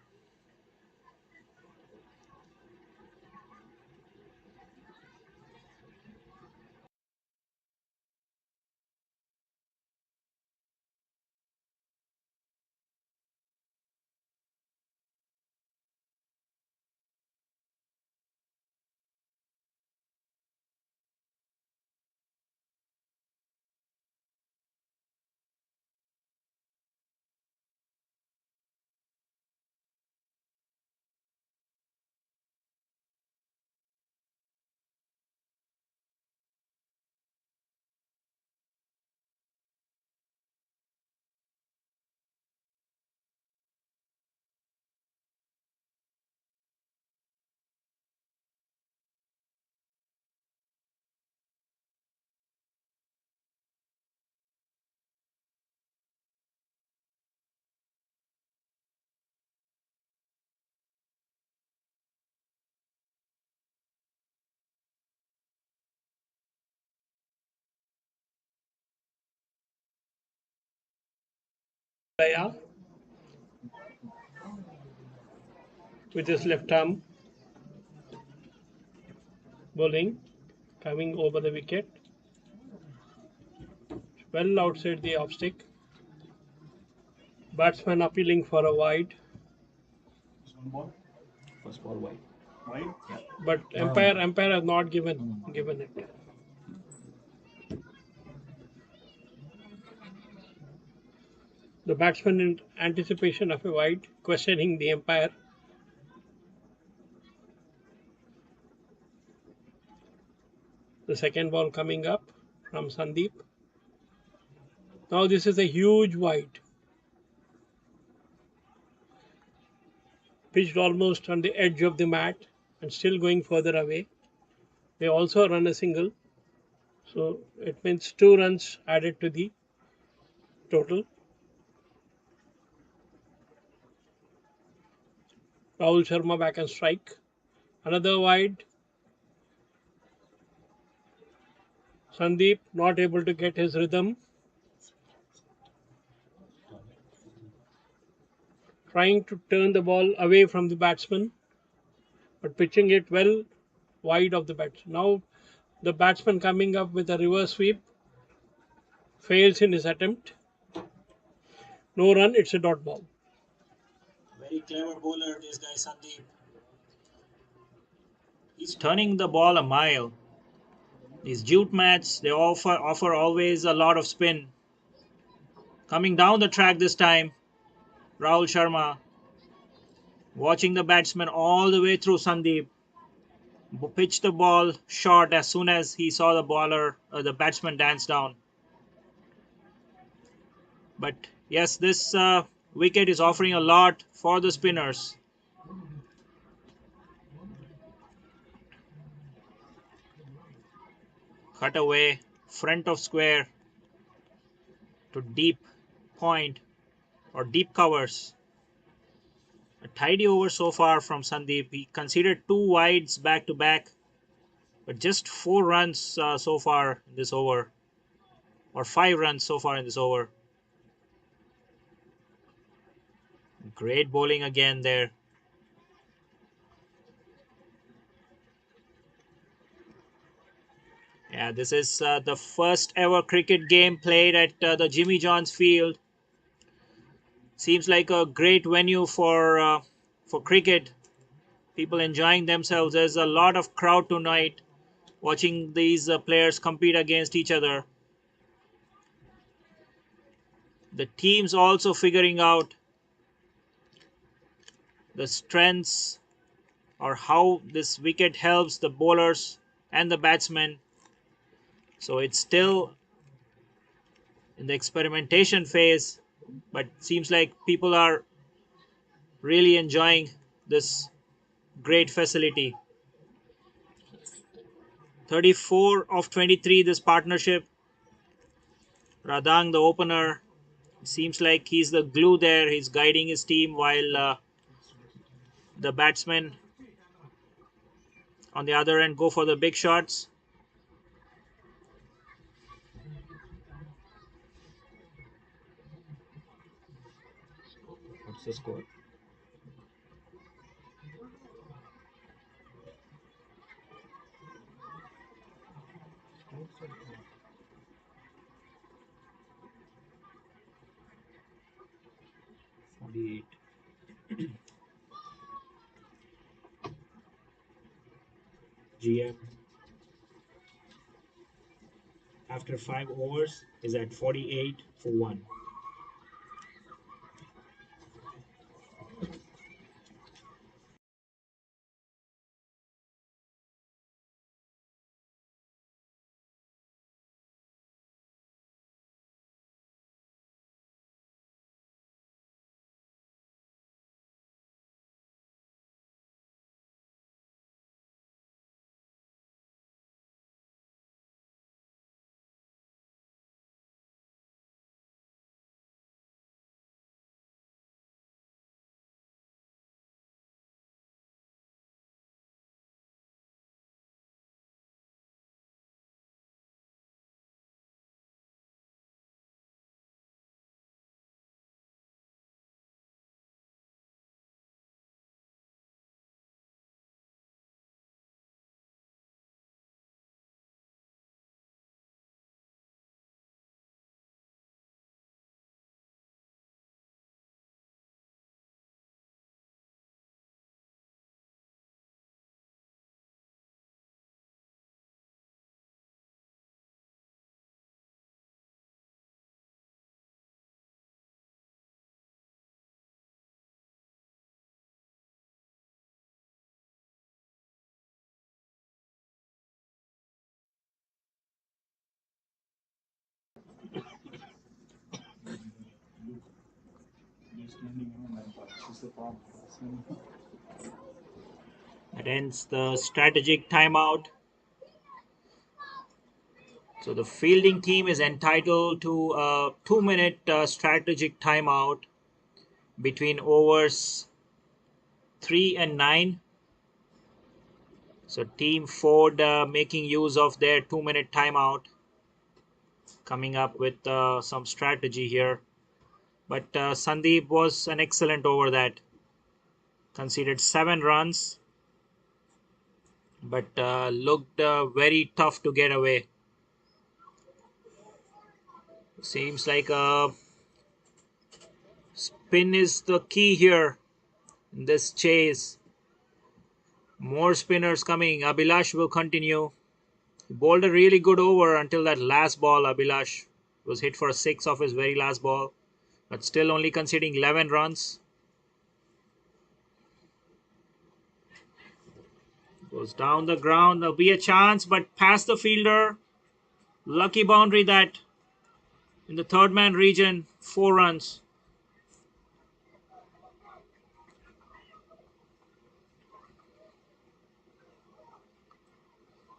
Daya with his left arm bowling, coming over the wicket. Well outside the off stick. Batsman appealing for a wide. First ball wide. But umpire has not given it. The batsman in anticipation of a wide, questioning the umpire. The second ball coming up from Sandeep. Now this is a huge wide. Pitched almost on the edge of the mat and still going further away. They also run a single. So it means 2 runs added to the total. Rahul Sharma back and strike. Another wide. Sandeep not able to get his rhythm. Trying to turn the ball away from the batsman, but pitching it well wide of the batsman. Now the batsman coming up with a reverse sweep. Fails in his attempt. No run, it's a dot ball. Very clever bowler, this guy Sandeep. He's turning the ball a mile. These jute mats, they offer always a lot of spin. Coming down the track this time, Rahul Sharma watching the batsman all the way through. Sandeep pitched the ball short as soon as he saw the batsman dance down. But yes, this wicket is offering a lot for the spinners. Cut away, front of square to deep point or deep covers. A tidy over so far from Sandeep. He conceded two wides back to back, but just 4 runs so far in this over, or 5 runs so far in this over. Great bowling again there. Yeah, this is the first ever cricket game played at the Jimmy John's Field. Seems like a great venue for cricket. People enjoying themselves. There's a lot of crowd tonight watching these players compete against each other. The teams also figuring out the strengths or how this wicket helps the bowlers and the batsmen. So it's still in the experimentation phase, but seems like people are really enjoying this great facility. 34 of 23 this partnership. Radang, the opener, seems like he's the glue there. He's guiding his team while the batsmen on the other end go for the big shots. What's the score? GM after 5 overs is at 48 for 1. That ends the strategic timeout. So the fielding team is entitled to a 2 minute strategic timeout between overs 3 and 9. So Team Ford making use of their 2 minute timeout, coming up with some strategy here. But Sandeep was an excellent over that. Conceded 7 runs, but looked very tough to get away. Seems like spin is the key here in this chase. More spinners coming. Abhilash will continue. He bowled a really good over until that last ball. Abhilash was hit for a six off his very last ball, but still only conceding 11 runs. Goes down the ground. There'll be a chance, but past the fielder. Lucky boundary that in the third man region. 4 runs.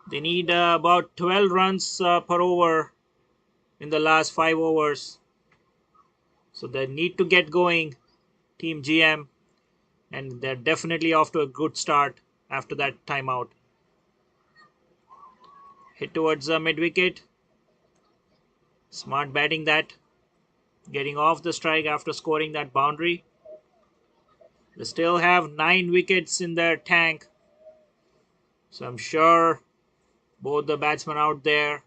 They need about 12 runs per over in the last 5 overs. So they need to get going, Team GM, and they're definitely off to a good start after that timeout. Hit towards the mid wicket. Smart batting that. Getting off the strike after scoring that boundary. They still have 9 wickets in their tank. So I'm sure both the batsmen out there,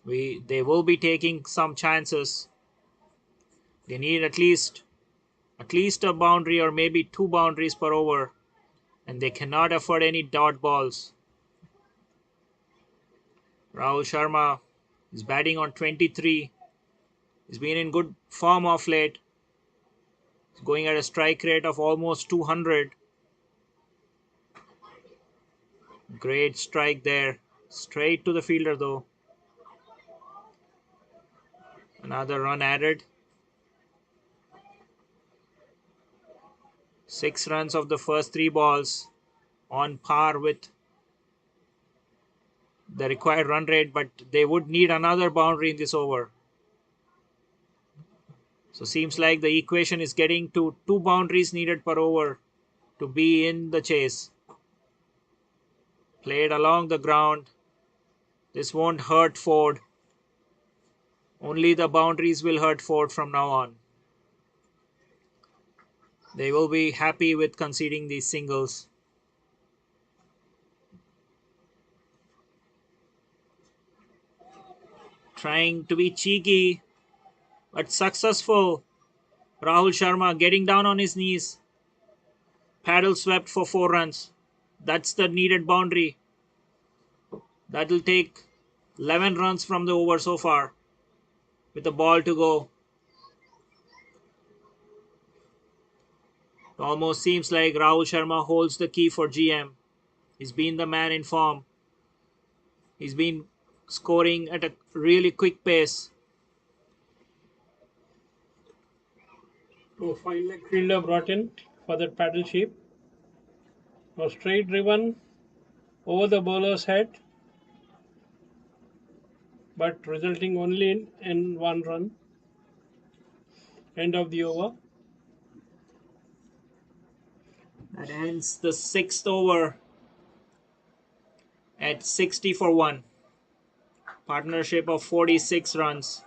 they will be taking some chances. They need at least a boundary or maybe 2 boundaries per over, and they cannot afford any dot balls. Rahul Sharma is batting on 23. He's been in good form of late. He's going at a strike rate of almost 200. Great strike there. Straight to the fielder though. Another run added. 6 runs of the first 3 balls, on par with the required run rate, but they would need another boundary in this over. So seems like the equation is getting to 2 boundaries needed per over to be in the chase. Played along the ground. This won't hurt Ford. Only the boundaries will hurt Ford from now on. They will be happy with conceding these singles. Trying to be cheeky, but successful. Rahul Sharma getting down on his knees. Paddle swept for 4 runs. That's the needed boundary. That'll take 11 runs from the over so far. With the ball to go. It almost seems like Rahul Sharma holds the key for GM. He's been the man in form. He's been scoring at a really quick pace. So 5 leg fielder brought in for that paddle shape. Was straight driven over the bowler's head, but resulting only in 1 run. End of the over. That ends the 6th over at 60 for 1. Partnership of 46 runs.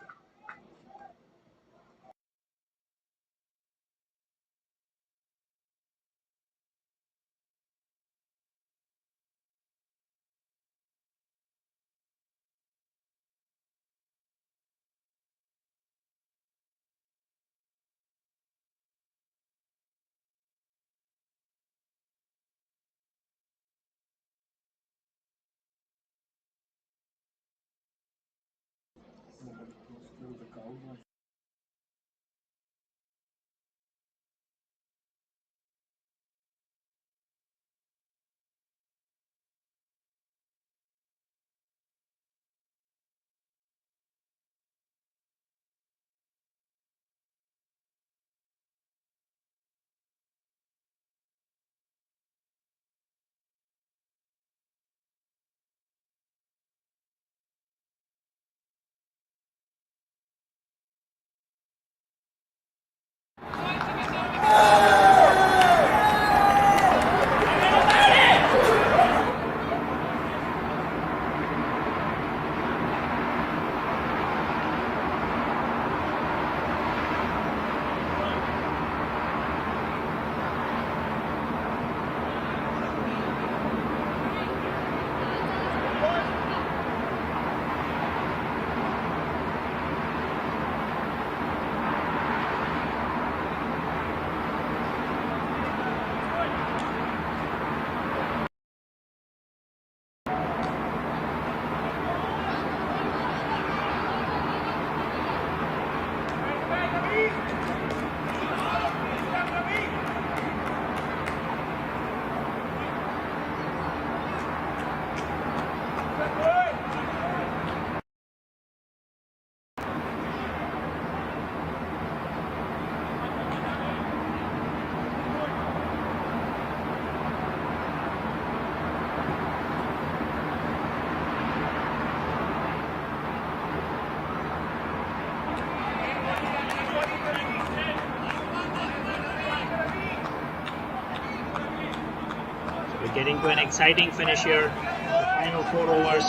Getting to an exciting finish here. The final 4 overs.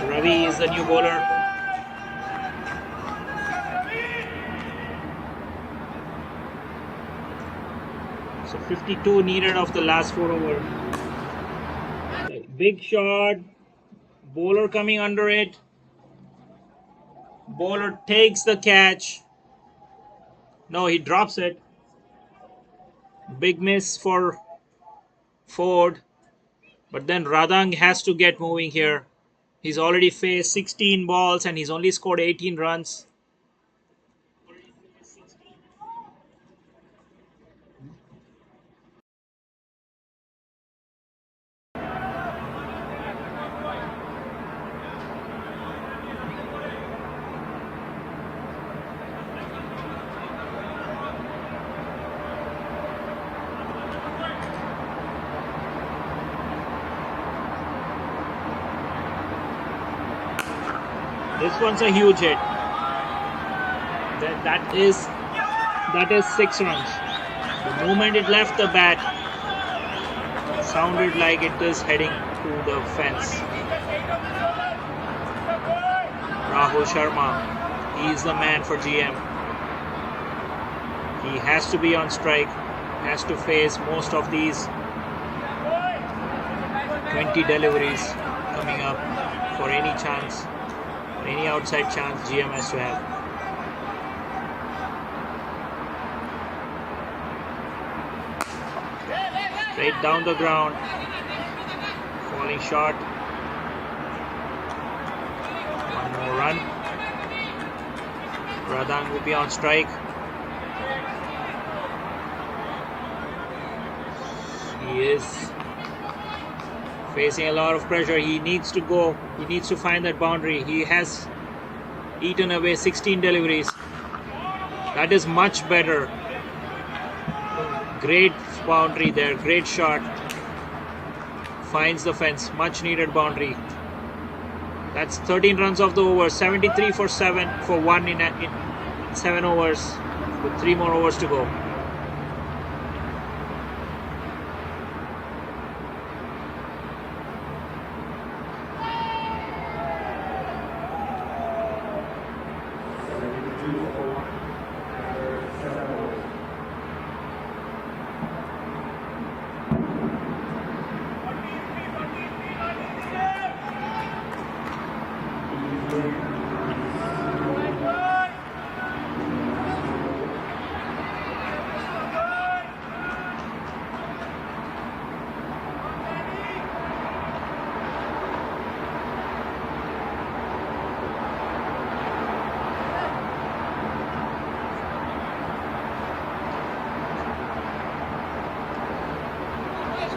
Ravi is the new bowler. So 52 needed of the last 4 overs. Big shot. Bowler coming under it. Bowler takes the catch. No, he drops it. Big miss for Ford. But then Radang has to get moving here. He's already faced 16 balls and he's only scored 18 runs. This one's a huge hit. That is 6 runs. The moment it left the bat, it sounded like it is heading to the fence. Rahul Sharma, he is the man for GM. He has to be on strike, has to face most of these 20 deliveries coming up for any chance. Any outside chance GM has to have. Straight down the ground. Falling short. One more run. Radang will be on strike. He is facing a lot of pressure. He needs to go. He needs to find that boundary. He has eaten away 16 deliveries. That is much better. Great boundary there. Great shot. Finds the fence. Much needed boundary. That's 13 runs of the over. 73 for 1 in 7 overs with 3 more overs to go.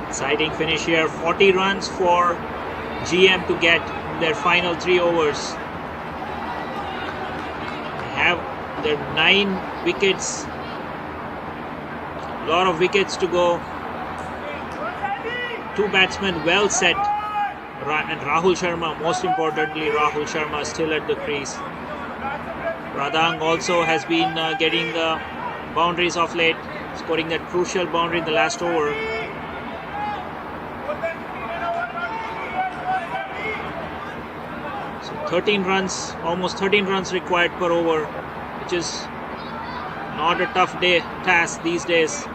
Exciting finish here. 40 runs for GM to get their final 3 overs. They have their 9 wickets. A lot of wickets to go. 2 batsmen well set. And Rahul Sharma, most importantly, Rahul Sharma is still at the crease. Radang also has been getting the boundaries of late, scoring that crucial boundary in the last over. So 13 runs, almost 13 runs required per over, which is not a tough task these days.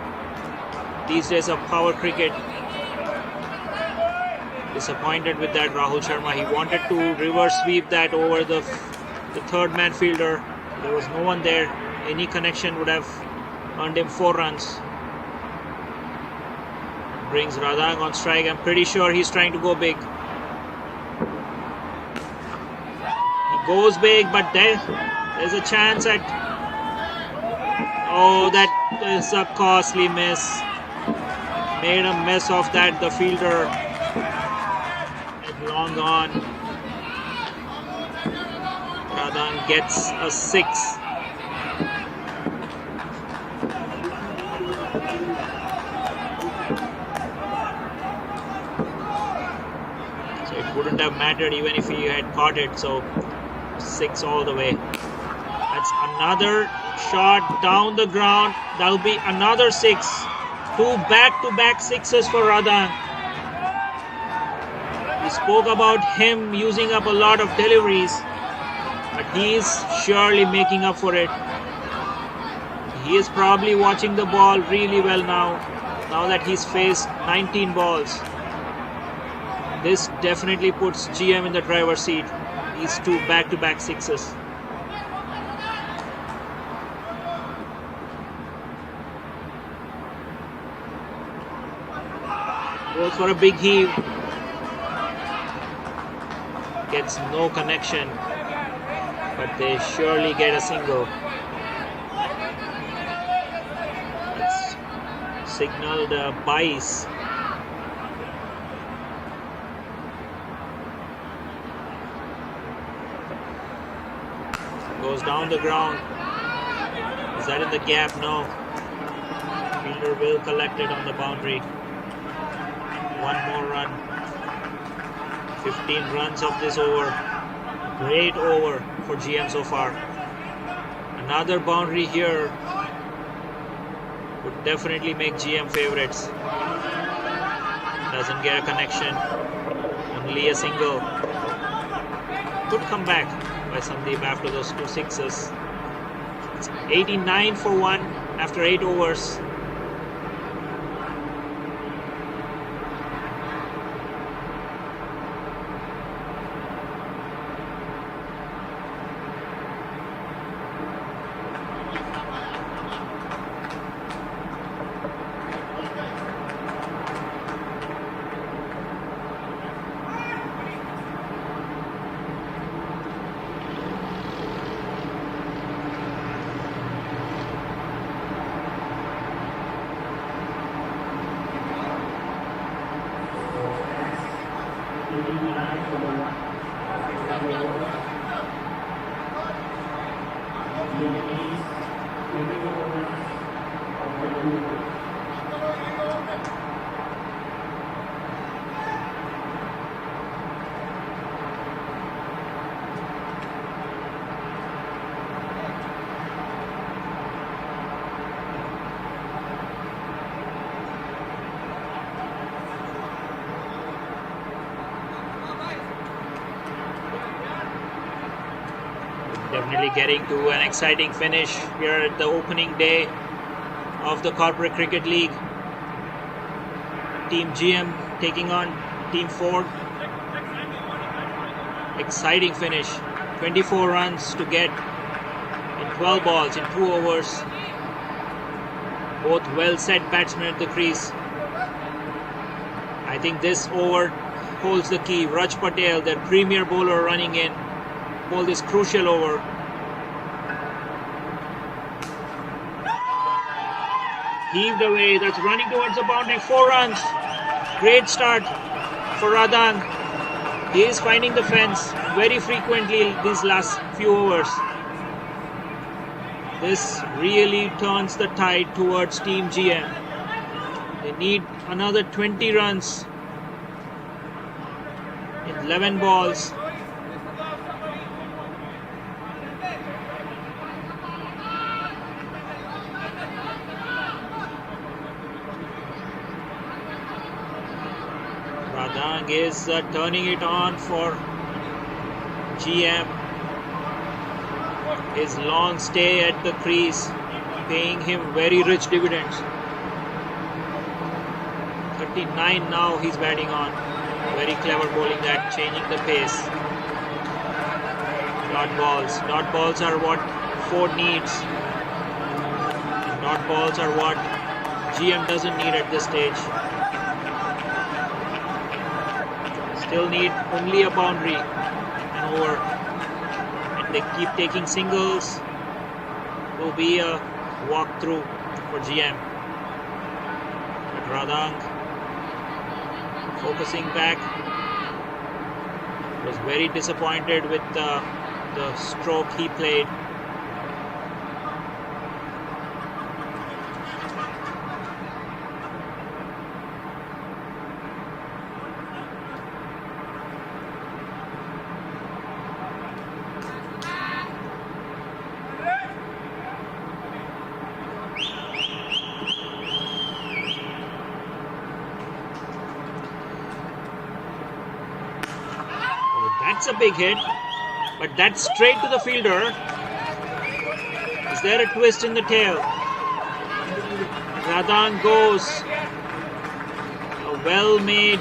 These days of power cricket. Disappointed with that Rahul Sharma. He wanted to reverse sweep that over the third man fielder. There was no one there. Any connection would have earned him 4 runs. Brings Radang on strike. I'm pretty sure he's trying to go big. He goes big, but there's a chance at... Oh, that is a costly miss. Made a mess of that, the fielder. Long gone. Radang gets a 6. So it wouldn't have mattered even if he had caught it. So 6 all the way. That's another shot down the ground. That'll be another 6. 2 back-to-back 6s for Radang. We spoke about him using up a lot of deliveries, but he is surely making up for it. He is probably watching the ball really well now that he's faced 19 balls. This definitely puts GM in the driver's seat. These two back-to-back sixes. Goes for a big heave. Gets no connection, but they surely get a single. That's signaled Bice. Goes down the ground. Is that in the gap? No. Fielder will collect it on the boundary. One more run. 15 runs of this over. Great over for GM so far. Another boundary here would definitely make GM favorites. Doesn't get a connection. Only a single. Good comeback by Sandeep after those two sixes. It's 89 for 1 after 8 overs. Definitely getting to an exciting finish here at the opening day of the Corporate Cricket League. Team GM taking on Team Ford. Exciting finish. 24 runs to get in 12 balls in 2 overs. Both well set batsmen at the crease. I think this over holds the key. Raj Patel, their premier bowler, running in. Ball this crucial over. Heaved away. That's running towards the boundary. 4 runs. Great start for Radang. He is finding the fence very frequently these last few overs. This really turns the tide towards Team GM. They need another 20 runs in 11 balls. Radang is turning it on for GM. His long stay at the crease paying him very rich dividends. 39 now he's batting on. Very clever bowling that, changing the pace. Dot balls. Dot balls are what Ford needs. And dot balls are what GM doesn't need at this stage. Still need only a boundary and over. And they keep taking singles. Will be a walkthrough for GM. But Radang focusing back, was very disappointed with the stroke he played. a big hit, but that's straight to the fielder. Is there a twist in the tail? Radhan goes. A well-made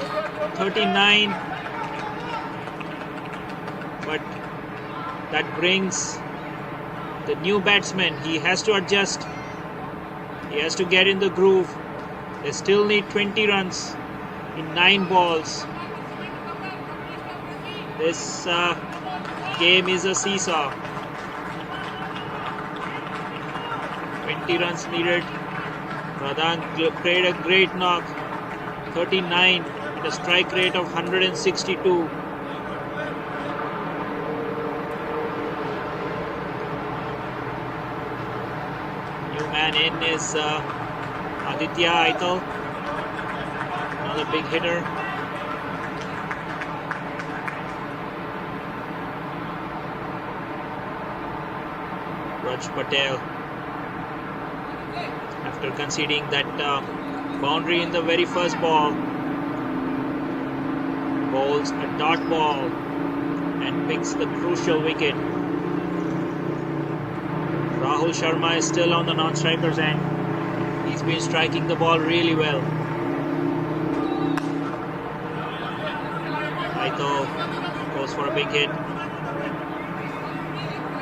39, but that brings the new batsman. He has to adjust. He has to get in the groove. They still need 20 runs in 9 balls. This game is a seesaw. 20 runs needed. Radhan played a great knock. 39 at a strike rate of 162. New man in is Aditya Aital, another big hitter. Raj Patel, after conceding that boundary in the very first ball, bowls a dot ball and picks the crucial wicket. Rahul Sharma is still on the non-striker's end. He's been striking the ball really well. Aital goes for a big hit.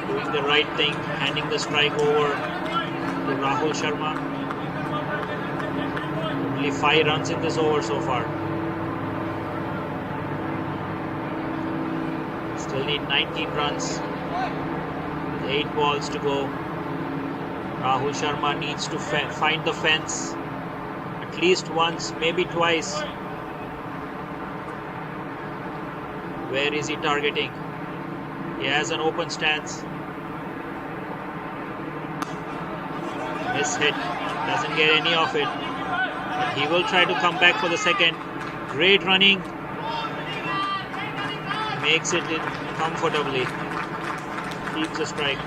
Doing the right thing, handing the strike over to Rahul Sharma. Only 5 runs in this over so far. Still need 19 runs. With 8 balls to go. Rahul Sharma needs to find the fence at least once, maybe twice. Where is he targeting? He has an open stance. Miss hit, doesn't get any of it. But he will try to come back for the second. Great running. Makes it in comfortably. Keeps the strike.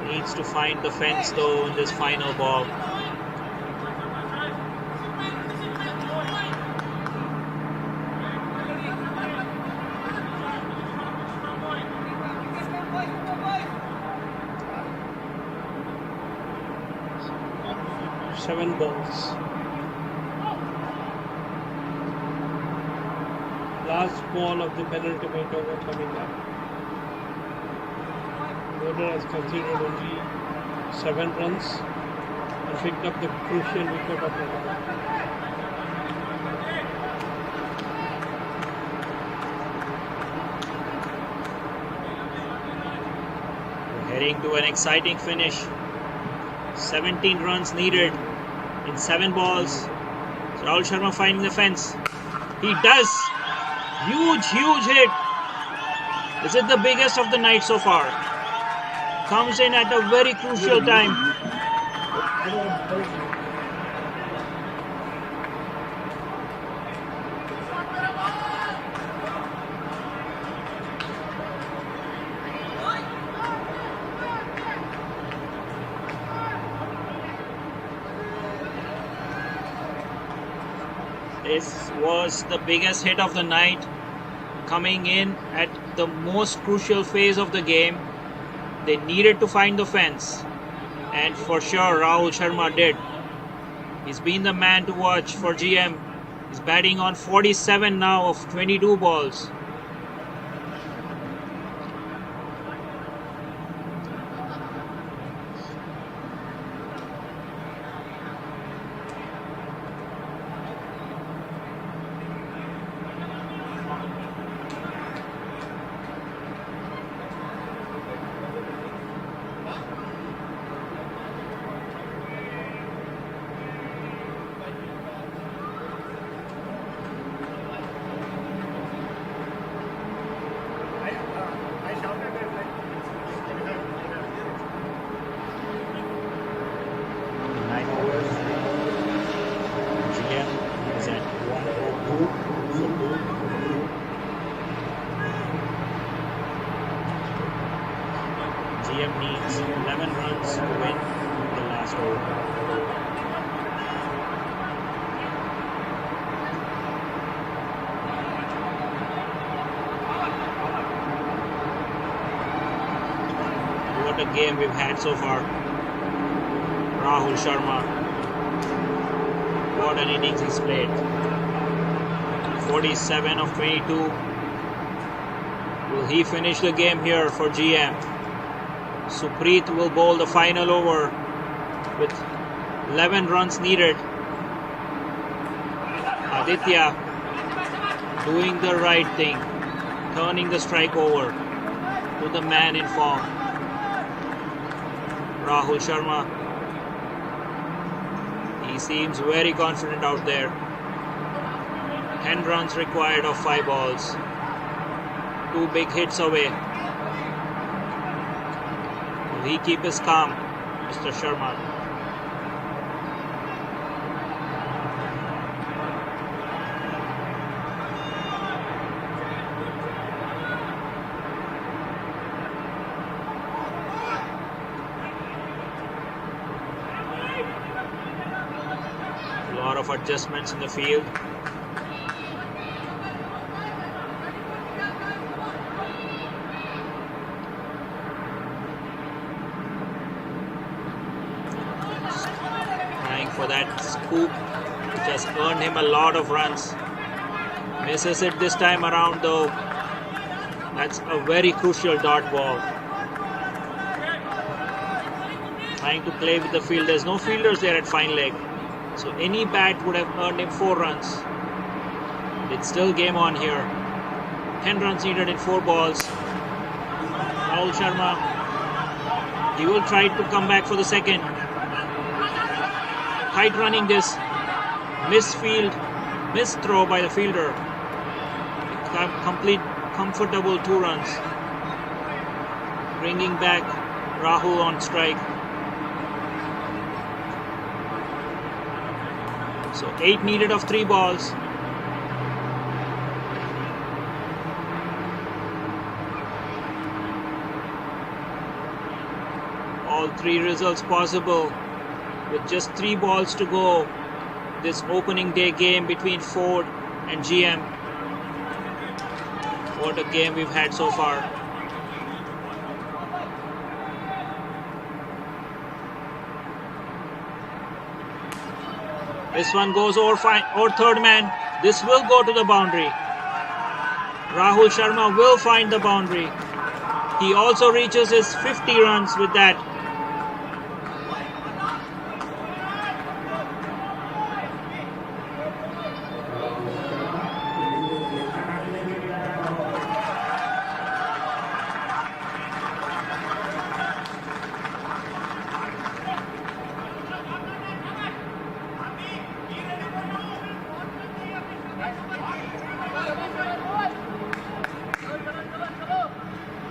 Needs to find the fence though in this final ball. Seven balls. Last ball of the penultimate over coming up. Bowler has conceded only 7 runs and picked up the crucial wicket of the ball. We're heading to an exciting finish. 17 runs needed in 7 balls. So Rahul Sharma finding the fence. He does. Huge hit. Is it the biggest of the night so far? Comes in at a very crucial time. This was the biggest hit of the night, coming in at the most crucial phase of the game. They needed to find the fence, and for sure Rahul Sharma did. He's been the man to watch for GM. He's batting on 47 now of 22 balls. GM needs 11 runs to win the last over. What a game we've had so far. Rahul Sharma. What an innings he's played. 47 of 22. Will he finish the game here for GM? Supreet will bowl the final over with 11 runs needed. Aditya doing the right thing, turning the strike over to the man in form. Rahul Sharma. He seems very confident out there. 10 runs required of 5 balls. 2 big hits away. Will he keep his calm, Mr. Sharma? A lot of adjustments in the field. Trying for that scoop, which has earned him a lot of runs. Misses it this time around though. That's a very crucial dot ball. Trying to play with the field. There's no fielders there at fine leg. So any bat would have earned him 4 runs. It's still game on here. 10 runs needed in 4 balls. Rahul Sharma. He will try to come back for the second. Tight running this. Misfield. Missed throw by the fielder. Complete comfortable 2 runs. Bringing back Rahul on strike. So 8 needed of 3 balls. All 3 results possible with just 3 balls to go. This opening day game between Ford and GM. What a game we've had so far. This one goes over third man. This will go to the boundary. Rahul Sharma will find the boundary. He also reaches his 50 runs with that.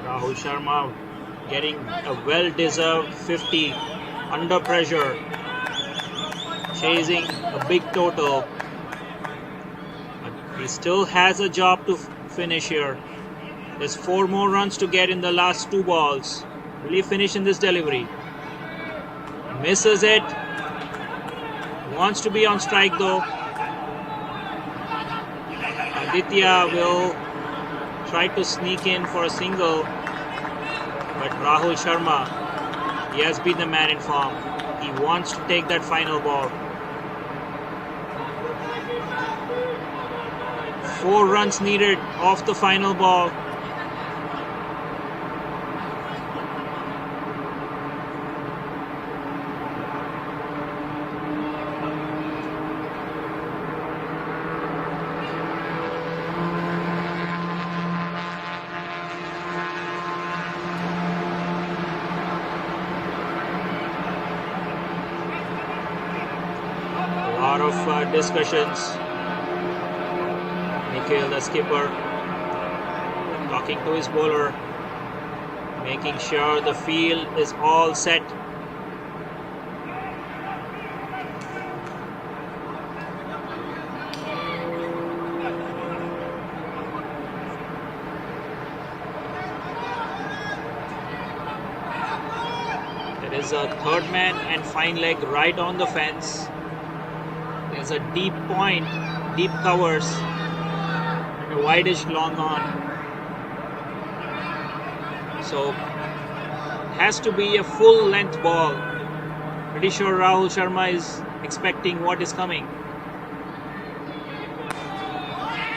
Rahul Sharma getting a well-deserved 50 under pressure, chasing a big total. But he still has a job to finish here. There's 4 more runs to get in the last 2 balls. Will he finish in this delivery? Misses it. Wants to be on strike though. Aditya will try to sneak in for a single, but Rahul Sharma, he has been the man in form. He wants to take that final ball. 4 runs needed off the final ball. A lot of discussions. Nikhil, the skipper, talking to his bowler, making sure the field is all set. There is a third man and fine leg right on the fence. There's a deep point, deep covers, and a wideish long on. So has to be a full length ball. Pretty sure Rahul Sharma is expecting what is coming.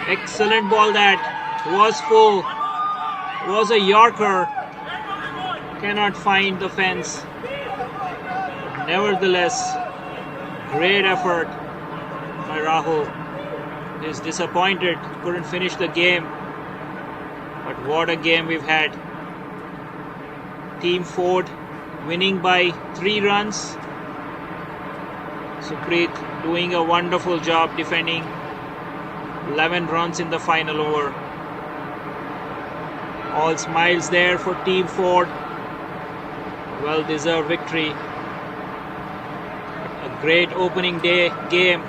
Excellent ball, that was full, was a Yorker, cannot find the fence. Nevertheless, great effort by Rahul. Is disappointed, couldn't finish the game, but what a game we've had. Team Ford winning by 3 runs. Supreet doing a wonderful job defending. 11 runs in the final over. All smiles there for Team Ford. Well-deserved victory. A great opening day game.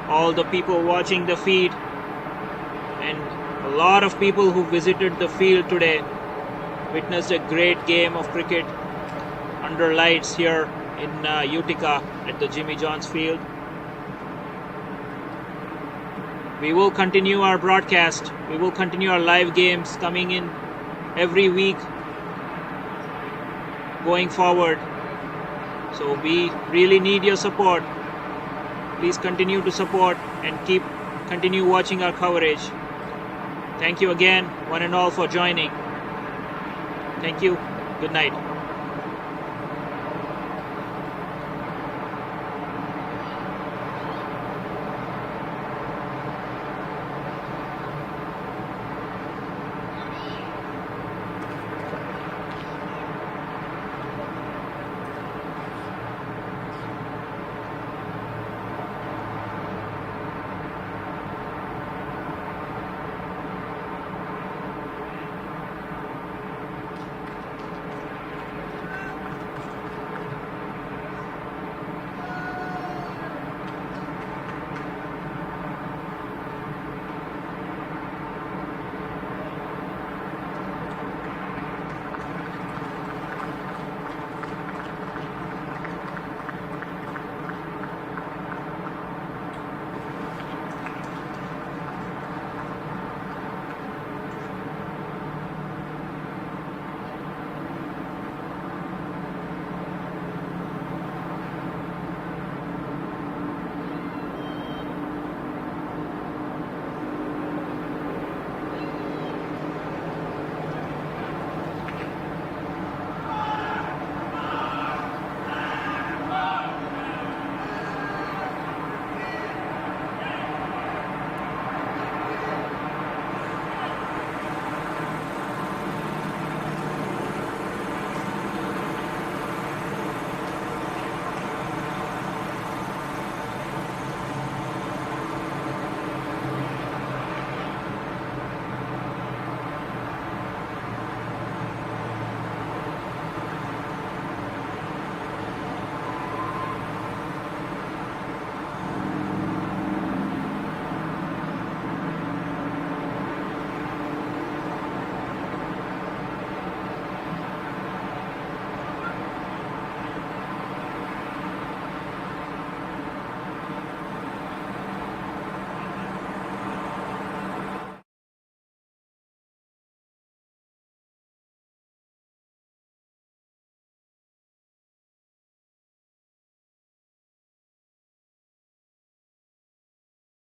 All the people watching the feed and a lot of people who visited the field today witnessed a great game of cricket under lights here in Utica at the Jimmy Johns Field. We will continue our broadcast. We will continue our live games coming in every week going forward. So we really need your support. Please continue to support and continue watching our coverage. Thank you again, one and all, for joining. Thank you. Good night.